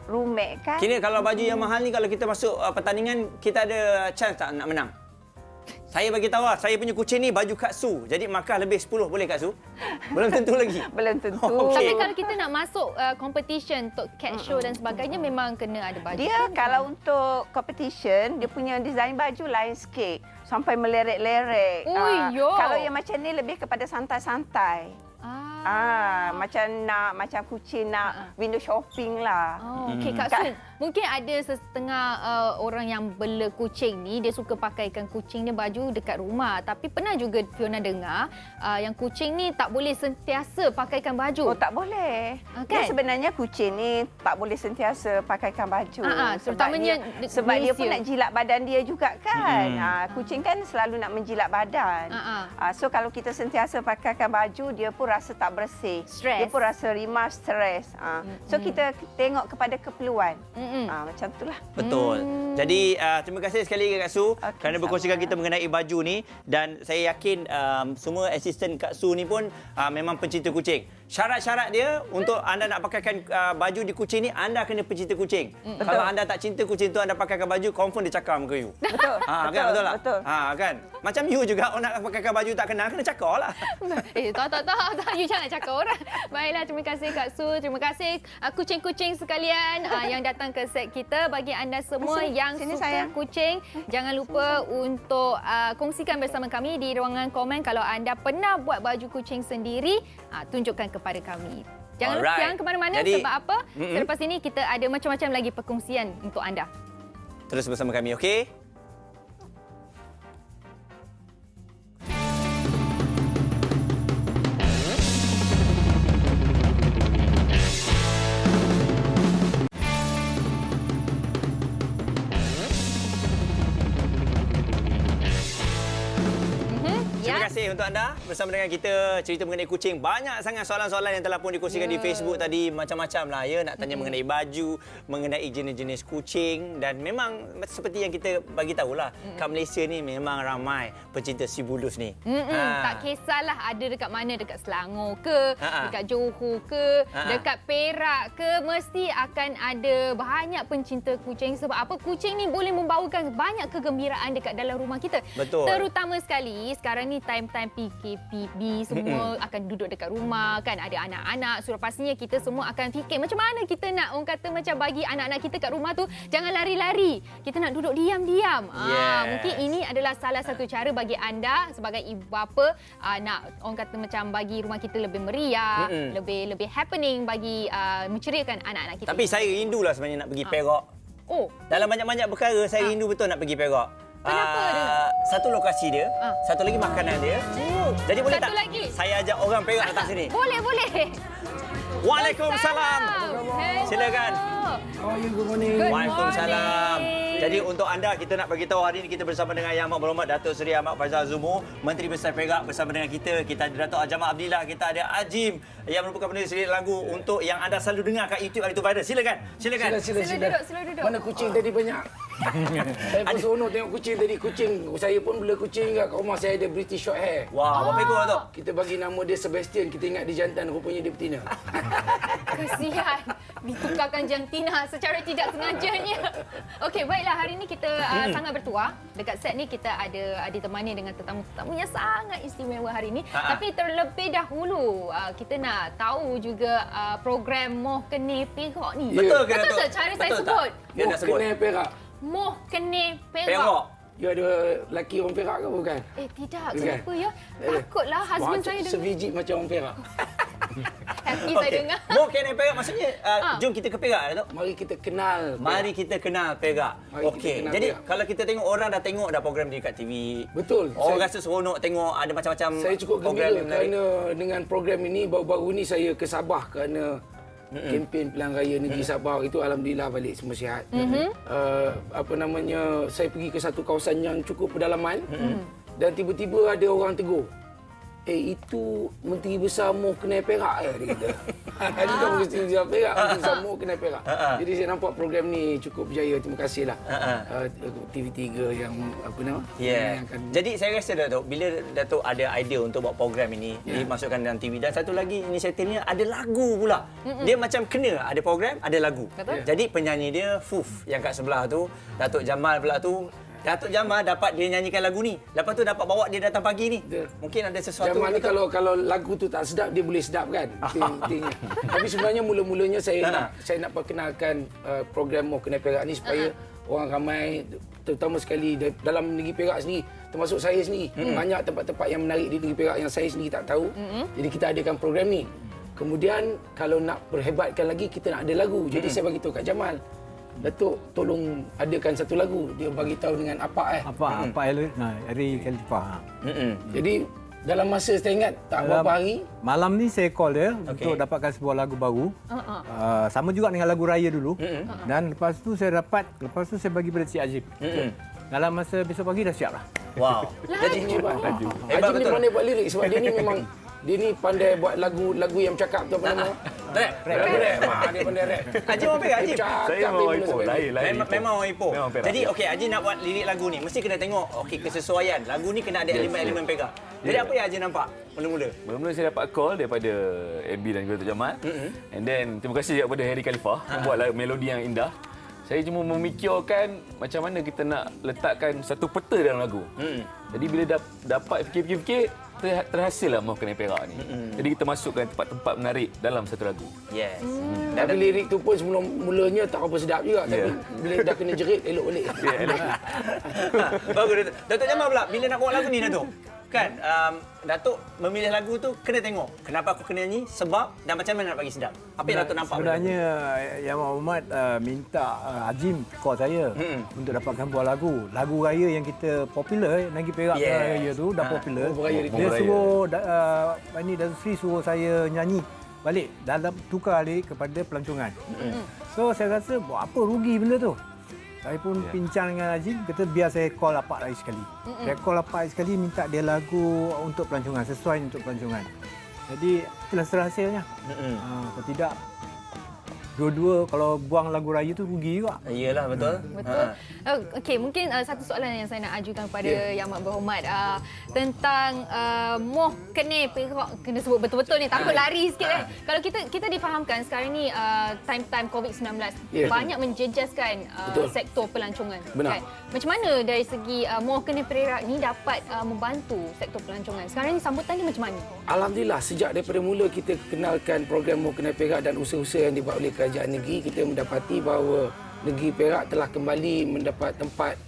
Rumit kan? Kira kalau baju yang mahal ni kalau kita masuk pertandingan kita ada chance tak nak menang? Saya bagi tahu lah, saya punya kucing ni baju Kak Su. Jadi markah lebih 10 boleh Kak Su? Belum tentu lagi. Belum tentu. Tapi kalau kita nak masuk competition untuk cat show dan sebagainya memang kena ada baju. Dia kalau untuk competition, dia punya design baju lain sikit. Sampai meleret-leret. Yo. Kalau yang macam ni lebih kepada santai-santai. Macam kucing nak window shopping lah. Okey Kak Su, mungkin ada setengah orang yang bela kucing ni dia suka pakaikan kucing dia baju dekat rumah. Tapi pernah juga Fiona dengar yang kucing ni tak boleh sentiasa pakaikan baju. Oh, tak boleh. Kan? Dia sebenarnya kucing ni tak boleh sentiasa pakaikan baju. Terutamanya sebab dia pun Malaysia. nak jilat badan dia juga kan. Kucing kan selalu nak menjilat badan. So kalau kita sentiasa pakaikan baju, dia pun rasa tak bersih. Stres. Dia pun rasa rimas, stres. So kita tengok kepada keperluan. Macam itulah. Betul. Jadi terima kasih sekali lagi Kak Su kerana sama. berkongsikan kita mengenai baju ni dan saya yakin semua asisten Kak Su ni pun memang pencinta kucing. Syarat-syarat dia untuk anda nak pakaikan baju di kucing ni anda kena pencinta kucing. Kalau anda tak cinta kucing tu anda pakaikan baju confirm dia cakar muka you. Betul. Kan betul tak? Betul. Kan. Macam you juga orang nak pakaikan baju tak kenal kena cakar lah. Tak. You jangan cakap orang. Baiklah, terima kasih Kak Su. Terima kasih kucing-kucing sekalian yang datang ke set kita. Bagi anda semua yang sini, suka sayang. kucing, jangan lupa untuk kongsikan bersama kami di ruangan komen kalau anda pernah buat baju kucing sendiri, tunjukkan kepada kami. Jangan ke mana-mana sebab apa? Selepas ini kita ada macam-macam lagi perkongsian untuk anda. Terus bersama kami, okey? Terima kasih untuk anda bersama dengan kita cerita mengenai kucing. Banyak sangat soalan-soalan yang telah pun dikongsikan di Facebook tadi. Macam-macam lah ya. Nak tanya mengenai baju, mengenai jenis-jenis kucing. Dan memang seperti yang kita bagi tahulah. Kat Malaysia ni memang ramai pencinta si bulus ni. Tak kisahlah ada dekat mana. Dekat Selangor ke, dekat Johor ke, dekat Perak ke. Mesti akan ada banyak pencinta kucing. Sebab apa? Kucing ni boleh membawakan banyak kegembiraan dekat dalam rumah kita. Betul. Terutama sekali sekarang ni time-time PKPB semua akan duduk dekat rumah kan, ada anak-anak, sudah pastinya kita semua akan fikir macam mana kita nak orang kata macam bagi anak-anak kita kat rumah tu jangan lari-lari, kita nak duduk diam-diam. Mungkin ini adalah salah satu cara bagi anda sebagai ibu bapa nak orang kata macam bagi rumah kita lebih meriah, lebih happening, bagi menceriakan anak-anak kita. Tapi saya rindulah sebenarnya nak pergi Perak. Dalam banyak-banyak perkara saya rindu betul nak pergi Perak. Kenapa dia? Satu lokasi dia, satu lagi makanan dia. Jadi boleh Satu tak lagi. saya ajak orang Perak datang sini? Boleh. Waalaikumsalam. Silakan. Good Waalaikumsalam. morning. Jadi untuk anda kita nak bagi tahu hari ini kita bersama dengan Yang Amat Berhormat Datuk Seri Ahmad Faizal Zumu, Menteri Besar Perak bersama dengan kita. Kita ada Datuk Ajamal Abdillah, kita ada Ajim yang merupakan penulis lirik lagu untuk yang anda selalu dengar kat YouTube hari tu viral. Silakan. Sila duduk. Mana kucing tadi banyak. Saya pun seronok tengok kucing tadi. Saya pun bela kucing kat rumah saya ada British Shorthair. Wow. Buat peko tu. Kita bagi nama dia Sebastian, kita ingat dia jantan, rupanya dia betina. Kesian. Ditukarkan jantina secara tidak sengajanya. Okey, baiklah, hari ini kita sangat bertuah. Dekat set ni kita ada ditemani dengan tetamu-tetamu yang sangat istimewa hari ini. Tapi terlebih dahulu kita nak tahu juga program Moh Kene Perak ni. Betul ke, Betul Datuk? tak cara saya Betul tak? sebut? Dia nak sebut. Kena Perak. Moh Kene Perak. Perak. You ada lelaki orang Perak ke bukan? Tidak, Bukan? kenapa ya? Takutlah husband saya dengar. Sebiji macam orang Perak. Happy saya dengar. Moh Kene Perak maksudnya jom kita ke Perak, Datuk. Mari kita kenal Perak. Mari kita kenal Perak. Mari kita Okey. kenal Jadi Perak. kalau kita tengok orang dah tengok dah program dia kat TV. Betul. Orang Saya- rasa seronok tengok ada macam-macam Saya cukup program gembira yang menarik. kerana dengan program ini baru-baru ni saya ke Sabah kerana kempen Pilihan Raya Negeri Sabah itu alhamdulillah balik semua sihat. Apa namanya, saya pergi ke satu kawasan yang cukup pedalaman dan tiba-tiba ada orang tegur. Itu Menteri Besar Moh Kene Perak dia kata. Tadi kan Menteri Besar Perak, Menteri Besar Moh Kene Perak. Jadi saya nampak program ni cukup berjaya. Terima kasihlah TV3 yang apa nama? Ya. menayangkan. Jadi saya rasa Datuk, bila Datuk ada idea untuk buat program ini dimasukkan dalam TV, dan satu lagi inisiatifnya ada lagu pula. Dia macam kena ada program, ada lagu. Betul. Jadi penyanyi dia Fuf yang kat sebelah tu, Datuk Jamal pula tu. Datuk Jamal dapat dia nyanyikan lagu ni. Lepas tu dapat bawa dia datang pagi ni. Betul. Mungkin ada sesuatu. Zaman ni Datuk. kalau lagu tu tak sedap, dia boleh sedap kan. Intinya. Tapi sebenarnya mula-mulanya saya nak perkenalkan program Moh Kene Perak ni supaya orang ramai, terutama sekali dalam negeri Perak sendiri, termasuk saya sendiri, banyak tempat-tempat yang menarik di negeri Perak yang saya sendiri tak tahu. Jadi kita adakan program ni. Kemudian kalau nak perhebatkan lagi, kita nak ada lagu. Jadi saya bagi tahu kat Jamal, Datuk tolong adakan satu lagu. Dia bagi tahu dengan apa Ari Khalifah. Jadi dalam masa saya ingat tak berapa hari, Malam ni saya call dia untuk dapatkan sebuah lagu baru. Sama juga dengan lagu raya dulu. Dan lepas tu saya bagi pada Cik Ajib. Dalam masa besok pagi dah siap lah. Wow. Jadi hebat. Hebat Ajib ni betul. pandai buat lirik sebab dia ni memang dia ni pandai buat lagu yang bercakap tu apa nama? Rap. Dia pandai rap. Ajib orang Perak, Ajib. Saya memang orang Ipoh, lain Memang orang Ipoh. Memang Perak. Jadi okey, Haji nak buat lirik lagu ni, mesti kena tengok kesesuaian. Lagu ni kena ada elemen-elemen Perak. Jadi apa yang Haji nampak mula-mula? Mula-mula saya dapat call daripada MB dan juga Datuk Jamal. And then terima kasih juga kepada Harry Khalifah membuat melodi yang indah. Saya cuma memikirkan macam mana kita nak letakkan satu peta dalam lagu. Jadi bila dapat fikir-fikir, terhasillah Moh Kene Perak ni. Jadi kita masukkan tempat-tempat menarik dalam satu lagu. Yes. Tapi lirik tu pun sebelum mulanya tak apa sedap juga. Tapi bila dah kena jerit, elok balik. Bagus Datuk. Datuk Jamal pula, bila nak bawa lagu ni Datuk? Kan, Datuk memilih lagu tu kena tengok kenapa aku kena nyanyi, sebab dan macam mana nak bagi sedap. Apa yang Datuk nampak? Sebenarnya Yang Muhammad minta Azim call saya untuk dapatkan buah lagu. Lagu raya yang kita popular, Negeri Perak raya tu dah popular. Dia suruh ini Datuk Sri suruh saya nyanyi balik dalam tukar lirik kepada pelancongan. So saya rasa buat apa rugi benda tu. Saya pun bincang dengan Azim, kata biar saya call Apak lagi sekali. Saya call Apak lagi sekali, minta dia lagu untuk pelancongan, sesuai untuk pelancongan. Jadi itulah hasilnya. Kalau tidak, dua-dua kalau buang lagu raya tu rugi juga. Iyalah, betul. Betul. Okey, mungkin satu soalan yang saya nak ajukan kepada Yang Amat Berhormat tentang Moh Kene Perak, kena sebut betul-betul ni, takut lari sikit kan. Kalau kita difahamkan sekarang ni time-time COVID-19 banyak menjejaskan sektor pelancongan. Benar. Kan? Macam mana dari segi Moh Kene Perak ni dapat membantu sektor pelancongan? Sekarang ni sambutan dia macam mana? Alhamdulillah, sejak daripada mula kita kenalkan program Moh Kene Perak dan usaha-usaha yang dibuat oleh kerajaan negeri, kita mendapati bahawa negeri Perak telah kembali mendapat tempat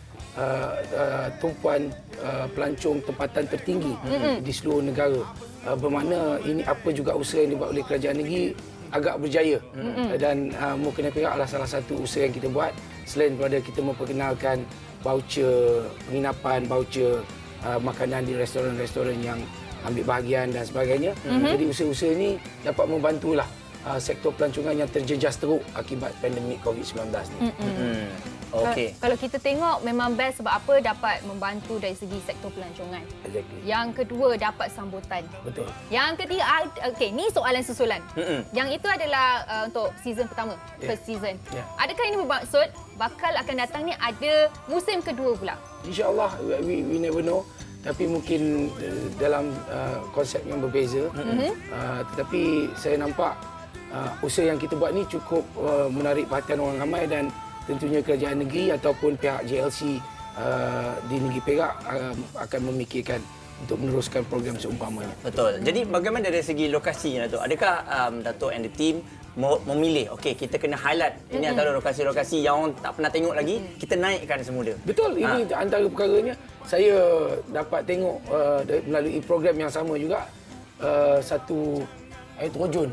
tumpuan pelancong tempatan tertinggi di seluruh negara. Bermakna ini apa juga usaha yang dibuat oleh kerajaan negeri agak berjaya. Dan Moh Kene Perak adalah salah satu usaha yang kita buat, selain daripada kita memperkenalkan voucher penginapan, voucher makanan di restoran-restoran yang ambil bahagian dan sebagainya. Jadi usaha-usaha ini dapat membantulah sektor pelancongan yang terjejas teruk akibat pandemik COVID-19 ni. Okey. Kalau kita tengok memang best sebab apa, dapat membantu dari segi sektor pelancongan. Exactly. Yang kedua, dapat sambutan. Betul. Yang ketiga, okey, ni soalan susulan. Yang itu adalah untuk season pertama, first season. Adakah ini bermaksud bakal akan datang ni ada musim kedua pula? InsyaAllah, we never know. tapi mungkin dalam konsep yang berbeza. Tetapi saya nampak usaha yang kita buat ni cukup menarik perhatian orang ramai dan tentunya kerajaan negeri ataupun pihak JLC di negeri Perak akan memikirkan untuk meneruskan program seumpamanya. Betul. Jadi bagaimana dari segi lokasi, Dato'? Adakah Dato' and the team memilih, okey, kita kena highlight ini antara lokasi-lokasi yang orang tak pernah tengok lagi, kita naikkan semula? Betul. Ini antara perkaranya. Saya dapat tengok melalui program yang sama juga satu air terjun.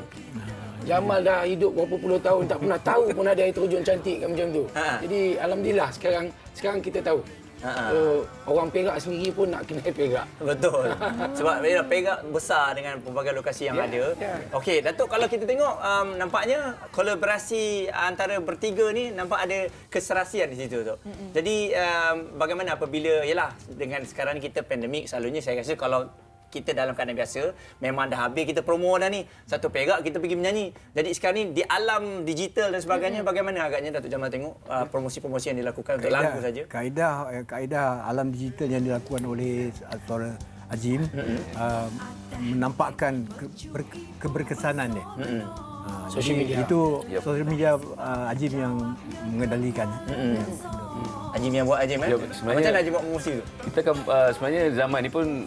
Jamal dah hidup berapa puluh tahun tak pernah tahu pun ada air terjun cantik macam tu. Jadi alhamdulillah sekarang kita tahu. Orang Perak sendiri pun nak kena Perak. Betul. Sebab Perak besar dengan pelbagai lokasi yang ada. Okey, Datuk, kalau kita tengok nampaknya kolaborasi antara bertiga ni nampak ada keserasian di situ tu. Jadi bagaimana apabila yalah dengan sekarang ni kita pandemik, selalunya saya rasa kalau kita dalam keadaan biasa, memang dah habis kita promo dah ni. Satu Perak kita pergi menyanyi. Jadi sekarang ni di alam digital dan sebagainya, bagaimana agaknya Datuk Jamal tengok promosi-promosi yang dilakukan untuk lagu saja? Kaedah alam digital yang dilakukan oleh Suara Azim menampakkan keberkesanan dia. Social media. Itu social media Azim yang mengendalikan. Azim yang buat Azim, macam mana Azim buat promosi tu? Kita kan sebenarnya zaman ni pun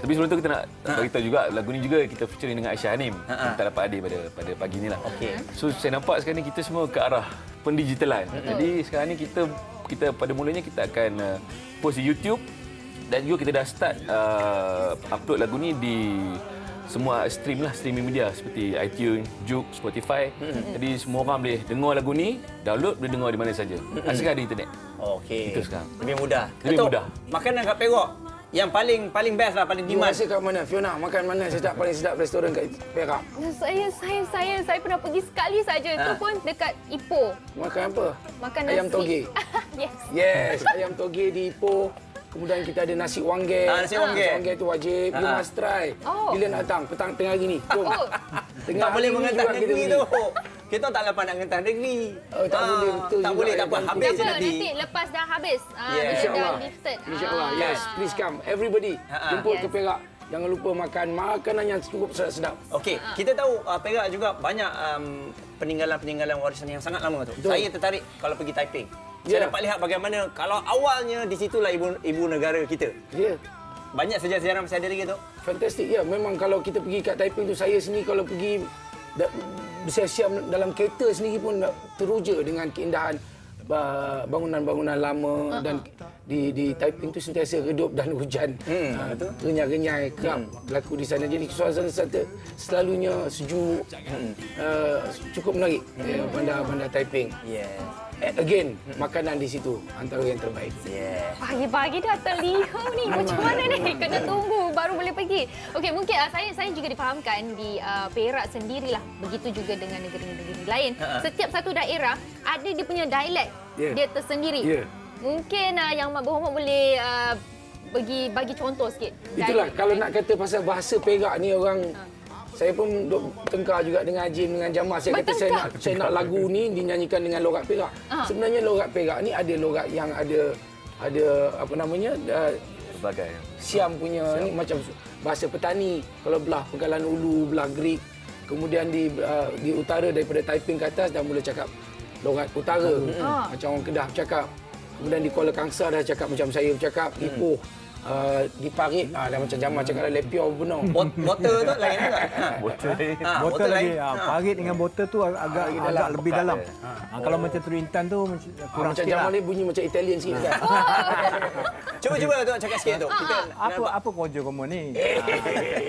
tapi sebelum tu kita nak beritahu juga lagu ni juga kita featuring dengan Aisyah Hanim. Kita dapat hadir pada pagi ni lah. So saya nampak sekarang ni kita semua ke arah pendigitalan. Jadi sekarang ni kita pada mulanya kita akan post di YouTube dan juga kita dah start upload lagu ni di semua streaming media seperti iTunes, Juke, Spotify. Jadi semua orang boleh dengar lagu ni, download, boleh dengar di mana saja. Asalkan ada internet. Okey. Itu sekarang. Lebih mudah. Lebih mudah. Makanan kat Perak yang paling best lah, paling Dimas demand. kat mana? Fiona, makan mana paling sedap restoran kat Perak? Saya pernah pergi sekali saja. Itu pun dekat Ipoh. Makan apa? Makan ayam nasi. toge. Yes, ayam toge di Ipoh. Kemudian kita ada nasi wangge. Nasi wangge. Nasi wangge tu wajib. You must try. Bila nak datang? Petang tengah hari ni. Jom. Tengah Tak boleh hari ni mengentas juga kita negeri beli. tu. Kita tak dapat nak mengentas negeri. Tak boleh, betul Tak juga. boleh, tak apa. Bantu. Habis Tak je apa, nanti. nanti lepas dah habis. Bila InsyaAllah. dah lifted. InsyaAllah. Yes, please come. Everybody. Jemput ke Perak. Jangan lupa makan makanan yang cukup sedap-sedap. Okey, kita tahu Perak juga banyak peninggalan-peninggalan warisan yang sangat lama tu. Betul. Saya tertarik kalau pergi Taiping. Saya dapat lihat bagaimana kalau awalnya di situlah ibu negara kita. Ya. Banyak sejarah-sejarah masih ada lagi tu. Fantastik. Ya, memang kalau kita pergi kat Taiping tu, saya sendiri kalau pergi bersiap-siap dalam kereta sendiri pun teruja dengan keindahan bangunan-bangunan lama dan di Taiping tu sentiasa redup dan hujan. Renyai-renyai kerap berlaku di sana. Jadi suasana selalunya sejuk. Cukup menarik bandar Taiping. Again, makanan di situ antara yang terbaik. Pagi-pagi dah terlihat ni. Macam mana ni? Kena tunggu baru boleh pergi. Okey, mungkin saya juga difahamkan di Perak sendirilah. Begitu juga dengan negeri-negeri lain. Setiap satu daerah ada dia punya dialek dia tersendiri. Mungkin yang Mak Berhormat boleh bagi contoh sikit. Itulah kalau nak kata pasal bahasa Perak ni orang saya pun duk tengkar juga dengan Azim, dengan Jamal. Saya kata saya nak lagu ni dinyanyikan dengan logat Perak. Sebenarnya logat Perak ni ada logat yang ada apa namanya? Berbagai. Siam punya ni macam bahasa petani. Kalau belah Pegalan Ulu, belah Greek. Kemudian di utara daripada Taiping ke atas dah mula cakap logat utara. Macam orang Kedah bercakap. Kemudian di Kuala Kangsar dah cakap macam saya bercakap. Ipoh. Di Parit dah macam Jamal cakap dah lepiau benar. Botol tu lain juga. Botol lagi. Parit dengan botol tu agak lebih dalam. Kalau macam Telur Intan tu kurang macam sikit Jamal lah. ni bunyi macam Italian sikit kan. Cuba tu cakap sikit tu. Kita Apa kerja kamu ni?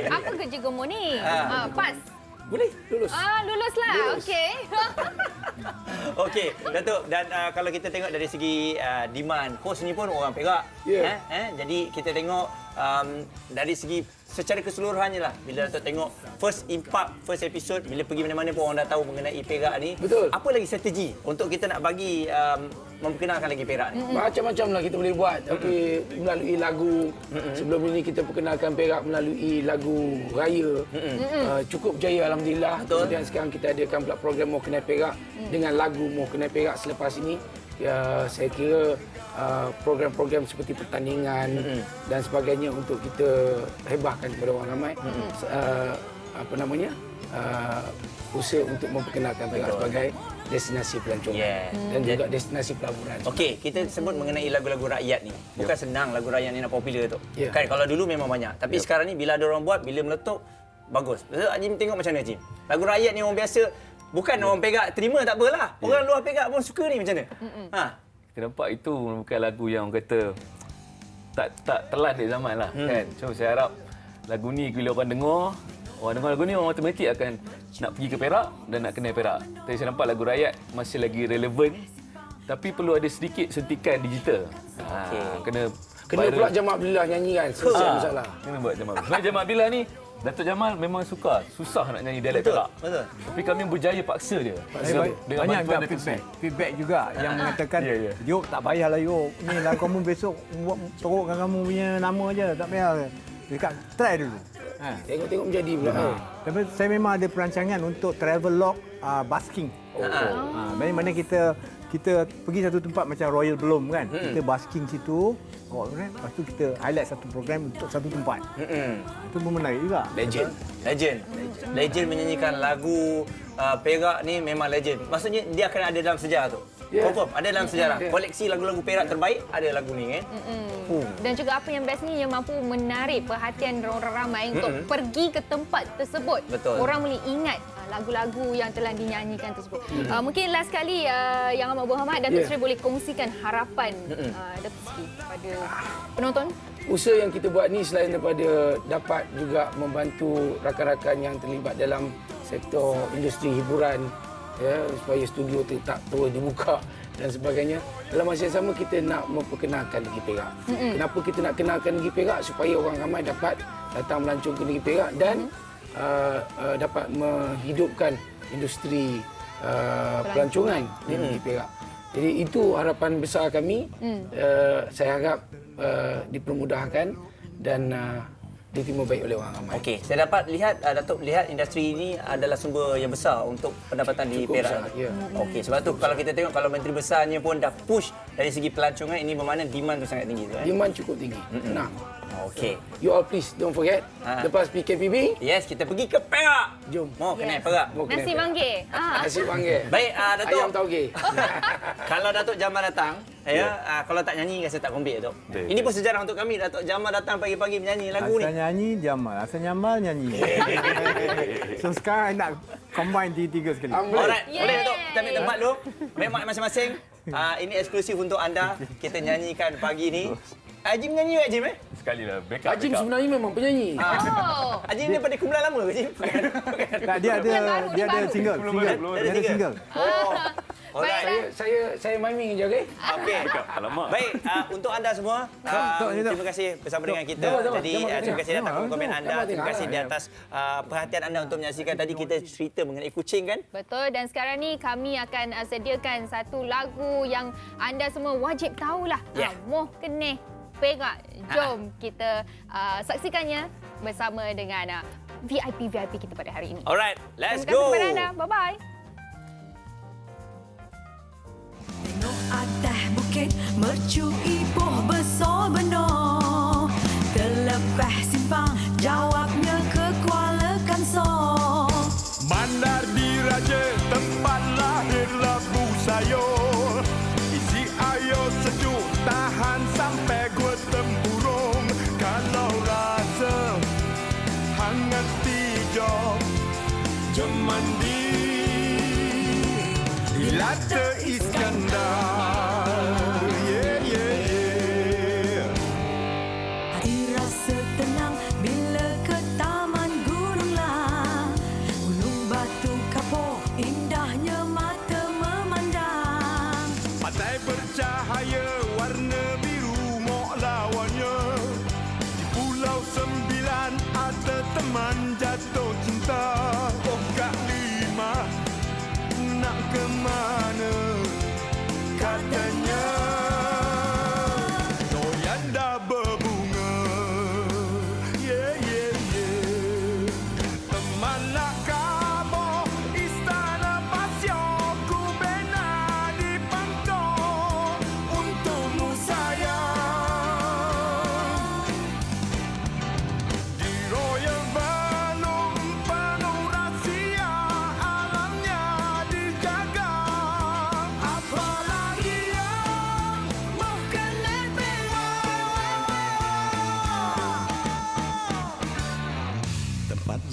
Apa kerja gemuk ni? Pas. Boleh lulus. Luluslah. Okey. Okey, Datuk, dan kalau kita tengok dari segi demand, host ni pun orang Perak. Jadi kita tengok dari segi secara keseluruhannya lah. Bila Datuk tengok first episode, bila pergi mana-mana pun orang dah tahu mengenai Perak ni. Betul. Apa lagi strategi untuk kita nak bagi memperkenalkan lagi Perak ni? Macam-macam lah kita boleh buat. Tapi melalui lagu. Sebelum ini kita perkenalkan Perak melalui lagu raya. Cukup berjaya alhamdulillah. Kemudian sekarang kita adakan pula program Mau Kenal Perak dengan lagu Mau Kenal Perak selepas ini. saya kira program-program seperti pertandingan dan sebagainya untuk kita hebahkan kepada orang ramai. Usaha untuk memperkenalkan Perak sebagai destinasi pelancongan dan juga destinasi pelaburan. Okey, kita sebut mengenai lagu-lagu rakyat ni. Bukan senang lagu rakyat ni nak popular tu. Kan kalau dulu memang banyak. Tapi sekarang ni bila ada orang buat, bila meletup, bagus. Betul, Ajim tengok macam mana Ajim? Lagu rakyat ni orang biasa, bukan orang Perak terima tak apalah. Orang luar Perak pun suka ni macam mana? Kita nampak itu bukan lagu yang orang kata tak telan di zaman lah kan. So saya harap lagu ni bila orang dengar lagu ni, orang automatik akan nak pergi ke Perak dan nak kenal Perak. Tapi saya nampak lagu rakyat masih lagi relevan, tapi perlu ada sedikit suntikan digital. Kena pula Jamal Abdullah nyanyi kan, selesai masalah. Kena buat Jamal. Sebenarnya Jamal Abdullah ni, Datuk Jamal memang susah nak nyanyi dialek Perak. Betul. Tapi kami berjaya paksa dia. Banyak juga feedback juga yang mengatakan, Yop tak payahlah Yop. Ni lah kamu besok terukkan kamu punya nama je, tak payah. Dekat try dulu. Tengok menjadi pula. Tapi saya memang ada perancangan untuk travel log basking. Mana kita pergi satu tempat macam Royal Belum kan. Kita basking situ. Lepas tu kita highlight satu program untuk satu tempat. Itu pun menarik juga. Legend menyanyikan lagu Perak ni memang legend. Maksudnya dia akan ada dalam sejarah tu. Confirm ada dalam sejarah. Koleksi lagu-lagu Perak terbaik ada lagu ni kan. Dan juga apa yang best ni, yang mampu menarik perhatian orang ramai untuk pergi ke tempat tersebut. Betul. Orang boleh ingat lagu-lagu yang telah dinyanyikan tersebut. Mungkin last kali Yang Amat Berhormat Datuk Seri boleh kongsikan harapan Datuk Seri kepada penonton. Usaha yang kita buat ni selain daripada dapat juga membantu rakan-rakan yang terlibat dalam sektor industri hiburan, supaya studio tetap terus dibuka dan sebagainya. Dalam masa yang sama kita nak memperkenalkan negeri Perak. Kenapa kita nak kenalkan negeri Perak? Supaya orang ramai dapat datang melancong ke negeri Perak dan dapat menghidupkan industri pelancongan di negeri Perak. Jadi itu harapan besar kami. Saya harap dipermudahkan dan diterima baik oleh orang ramai. Okey, saya dapat lihat Datuk melihat industri ini adalah sumber yang besar untuk pendapatan di Perak. Okey, sebab tu kalau kita tengok kalau menteri besarnya pun dah push dari segi pelancongan, ini bermakna demand tu sangat tinggi tu. Demand cukup tinggi. Tenang. Okey. You all please don't forget. Lepas PKPB, yes, kita pergi ke Perak. Jom. Mau kenal Perak. Nasi manggil. Nasi manggil. Baik, Datuk. Ayam tauge. Kalau Datuk Jamal datang, kalau tak nyanyi rasa tak komplit Datuk. Ini pun sejarah untuk kami. Datuk Jamal datang pagi-pagi menyanyi lagu ni. Asal nyanyi Jamal, asal Jamal nyanyi. So sekarang I nak combine tiga sekali. Alright, boleh Datuk. Kita ambil tempat dulu. Memang masing-masing. Ini eksklusif untuk anda. Kita nyanyikan pagi ni. Ajim nyanyi ke Ajim Sekali lah, backup. Ajim sebenarnya memang penyanyi. Ajim ni daripada kumpulan lama ke Ajim? Tak, dia ada single. Dia ada single. Alright. Saya miming je, okey? Okey. Baik, untuk anda semua, terima kasih bersama dengan kita. Jadi, terima kasih atas komen anda. Terima kasih di atas perhatian anda untuk menyaksikan. Tadi kita cerita mengenai kucing kan? Betul, dan sekarang ni kami akan sediakan satu lagu yang anda semua wajib tahulah. Moh Keneh Perak. Jom kita saksikannya bersama dengan VIP kita pada hari ini. Alright, let's Terima kasih go. kepada anda. Bye-bye. Tengok atas bukit mercu ibuh besar benar. Terlepas simpang jawabnya ke Kuala Kansar. Bandar Diraja tempat lahir labu sayur. Isi air sejuk tahan sampai gua tempurung. Kalau rasa hangat hijau, jom mandi di Latte Iskandar. Hati rasa tenang bila ke Taman Gunung Lah. Gunung Batu Kapur indahnya mata memandang. Pantai bercahaya warna biru mok lawannya. Di Pulau Sembilan ada teman jatuh cinta. Oh Kak Lima nak ke mana katanya. Doyan dah berbunga. Yeah, yeah, yeah. Temanlah kamu istana pasio ku bina di pantau.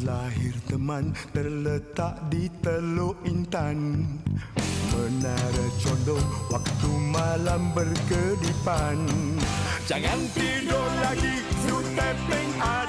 lahir teman terletak di Teluk Intan. Menara condong waktu malam berkedipan. Jangan tidur lagi, Su Tepeng ada.